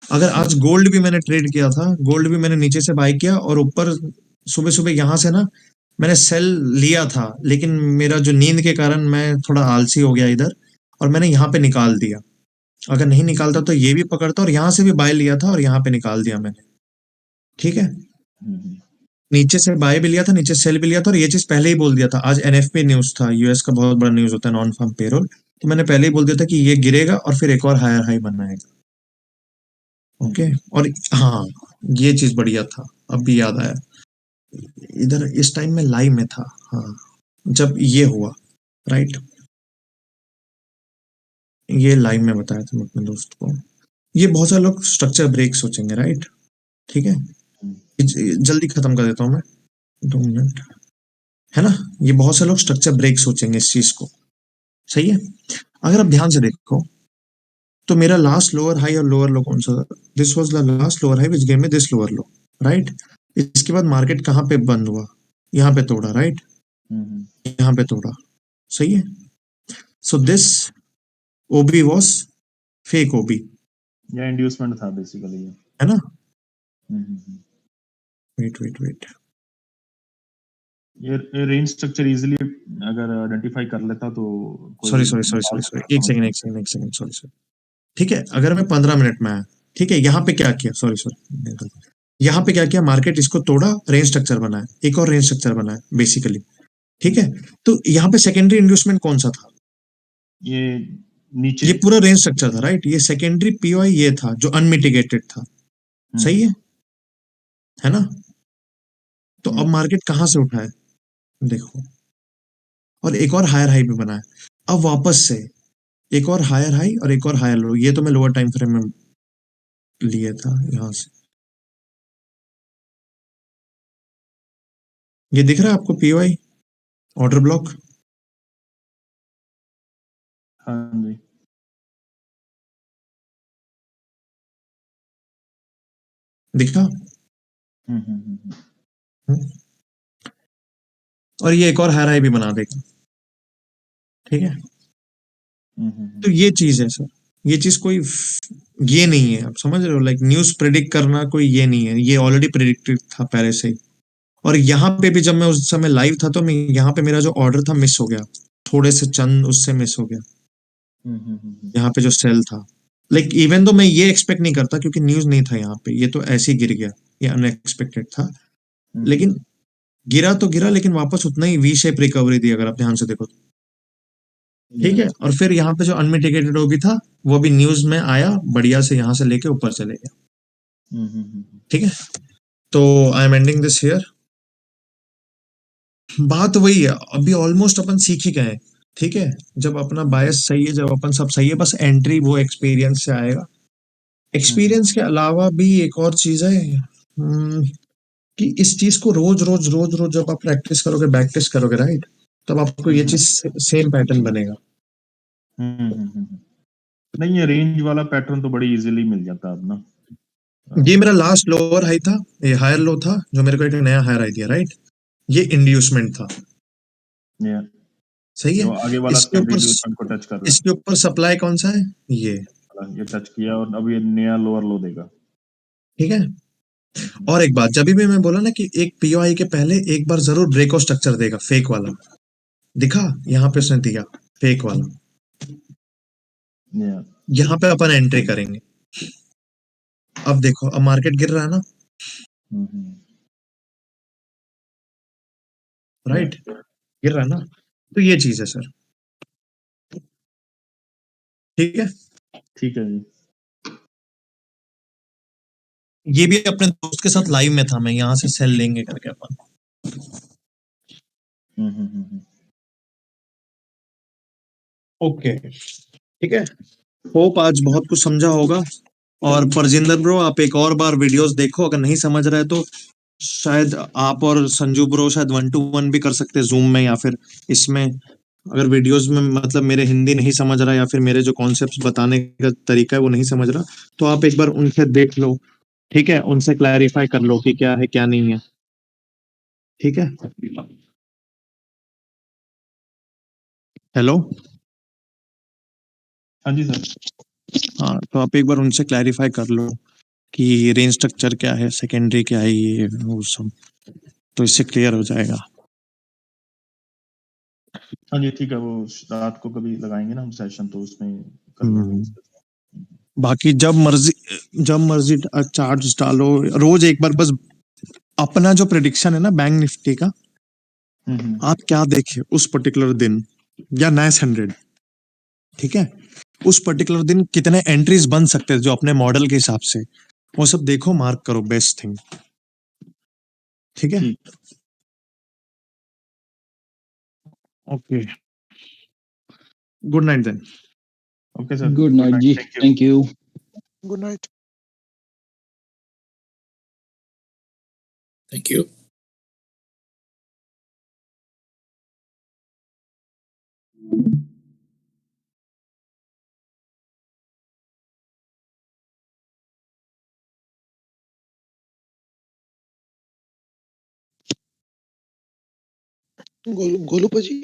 अगर आज गोल्ड भी मैंने ट्रेड किया था, गोल्ड भी मैंने नीचे से बाय किया और ऊपर सुबह सुबह यहाँ से ना मैंने सेल लिया था, लेकिन मेरा जो नींद के कारण मैं थोड़ा आलसी हो गया इधर और मैंने यहाँ पे निकाल दिया। अगर नहीं निकालता तो ये भी पकड़ता और यहाँ से भी बाय लिया था और यहाँ पे निकाल दिया मैंने, ठीक है। नीचे से बाय भी लिया था, नीचे सेल भी लिया था और ये चीज पहले ही बोल दिया था। आज एनएफपी न्यूज था, यूएस का बहुत बड़ा न्यूज होता है नॉन फार्म पेरोल, तो मैंने पहले ही बोल दिया था कि ये गिरेगा और फिर एक और हायर हाई बनाएगा। ओके, और हाँ ये चीज बढ़िया था, अब भी याद आया, इधर इस टाइम में लाइव में था, हाँ जब ये हुआ राइट, ये लाइव में बताया था मैं अपने दोस्त को। ये बहुत सारे लोग स्ट्रक्चर ब्रेक सोचेंगे राइट, ठीक है, जल्दी खत्म कर देता हूं मैं, 2 मिनट, है ना। ये बहुत से लोग स्ट्रक्चर ब्रेक सोचेंगे इस चीज को, सही है। अगर आप ध्यान से देखो तो मेरा लास्ट लोअर हाई और लोअर लो कौन सा था, this was the last lower high which gave me this lower low right. इसके बाद मार्केट कहाँ पे बंद हुआ, यहाँ पे तोड़ा राइट, यहाँ पे तोड़ा, सही है। So this OB was fake OB, या इंड्यूसमेंट था बेसिकली, है ना। वेट ये रेंज स्ट्रक्चर इजीली अगर आइडेंटिफाई कर लेता तो सॉरी एक सेकंड सॉरी, ठीक है। अगर मैं 15 मिनट में आया, ठीक है, यहाँ पे क्या किया, सॉरी यहाँ पे क्या किया, मार्केट इसको तोड़ा, रेंज स्ट्रक्चर बनाया, एक और रेंज स्ट्रक्चर बनाया बेसिकली, ठीक है। तो यहाँ पे सेकेंडरी इंड्यूसमेंट कौन सा था, ये नीचे, ये पूरा रेंज स्ट्रक्चर था राइट, ये सेकेंडरी पीओआई ये था जो अनमिटिगेटेड था, सही है ना। तो अब मार्केट कहां से उठा है देखो, और एक और हायर हाई भी बना है, अब वापस से एक और हायर हाई और एक और हायर लो, ये तो मैं लोअर टाइम फ्रेम में लिया था यहां से, ये दिख रहा है आपको पीओआई ऑर्डर ब्लॉक, हाँ जी, दिखा। और ये एक और हायर हाई भी बना देगा, ठीक है। तो ये चीज है सर, ये चीज कोई ये नहीं है, आप समझ रहे हो, लाइक न्यूज प्रिडिक्ट करना कोई ये नहीं है, ये ऑलरेडी प्रिडिक्टेड था पहले से ही। और यहाँ पे भी जब मैं उस समय लाइव था तो मैं यहाँ पे मेरा जो ऑर्डर था मिस हो गया, थोड़े से चंद उससे मिस हो गया, यहाँ पे जो सेल था, लाइक इवन तो मैं ये एक्सपेक्ट नहीं करता क्योंकि न्यूज नहीं था यहाँ पे, ये तो ऐसे ही गिर गया, ये अनएक्सपेक्टेड था, लेकिन गिरा तो गिरा, लेकिन वापस उतना ही वी शेप रिकवरी दी अगर आप ध्यान से देखो, ठीक है। और फिर यहाँ पे जो अनमिटिगेटेड वो भी था, वो भी न्यूज में आया बढ़िया से, यहाँ से लेके ऊपर चले गया, ठीक है। तो I am ending this here, बात वही है, अभी ऑलमोस्ट अपन सीख ही गए, ठीक है। जब अपना बायस सही है, जब अपन सब सही है, बस एंट्री वो एक्सपीरियंस से आएगा। एक्सपीरियंस के अलावा भी एक और चीज है कि इस चीज को रोज रोज रोज रोज जब आप प्रैक्टिस करोगे, बैक टेस्ट करोगे राइट, तब आपको ये चीज सेम पैटर्न बनेगा। नहीं, ये रेंज वाला पैटर्न तो बड़ी इजीली मिल जाता है अब ना। ये मेरा लास्ट लोअर हाई था, ये हायर लो था जो मेरे को एक नया हायर हाई दिया राइट, ये इंड्यूसमेंट था, सही है। आगे वाला इसके ऊपर को टच कर रहा है, इसके ऊपर सप्लाई कौन सा है, ये टच किया और अब ये नया लोअर लो देगा, ठीक है। और एक बात, जब भी मैं बोला ना कि एक पीओआई के पहले एक बार जरूर ब्रेकआउट स्ट्रक्चर देगा, फेक वाला दिखा, यहाँ पे उसने दिया फेक वाला, Yeah. यहाँ पे अपन एंट्री करेंगे। अब देखो, अब मार्केट गिर रहा है ना, Mhm. राइट, गिर रहा है ना, तो ये चीज है सर। ठीक है, ठीक है जी। ये भी अपने दोस्त के साथ लाइव में था, मैं यहाँ से सेल लेंगे करके अपन। हम्म। ओके, ठीक है, होप आज बहुत कुछ समझा होगा। और परजिंदर ब्रो, आप एक और बार वीडियोस देखो, अगर नहीं समझ रहे तो शायद आप और संजू ब्रो शायद 1-to-1 भी कर सकते हैं जूम में या फिर इसमें। अगर वीडियोस में मतलब मेरे हिंदी नहीं समझ रहा या फिर मेरे जो कॉन्सेप्ट्स बताने का तरीका है वो नहीं समझ रहा, तो आप एक बार उनसे देख लो, ठीक है, उनसे क्लैरिफाई कर लो कि क्या है क्या नहीं है, ठीक है। हेलो, हाँ जी सर। हाँ, तो आप एक बार उनसे क्लैरिफाई कर लो कि रेंज स्ट्रक्चर क्या है, सेकेंडरी क्या है, ये वो सब, तो इससे क्लियर हो जाएगा। हाँ जी ठीक है, वो रात को कभी लगाएंगे ना हम सेशन, तो उसमें कर लेंगे discuss। बाकी जब मर्जी चार्ज डालो, रोज एक बार बस अपना जो प्रेडिक्शन है ना बैंक निफ्टी का, आप क्या देखे उस पर्टिकुलर दिन या नाइस 100, ठीक है, उस पर्टिकुलर दिन कितने एंट्रीज बन सकते हैं जो अपने मॉडल के हिसाब से, वो सब देखो, मार्क करो, बेस्ट थिंग, ठीक है। Okay, good night then. Okay sir, good night जी, thank you. Good night. Thank you. Golu Golu पाजी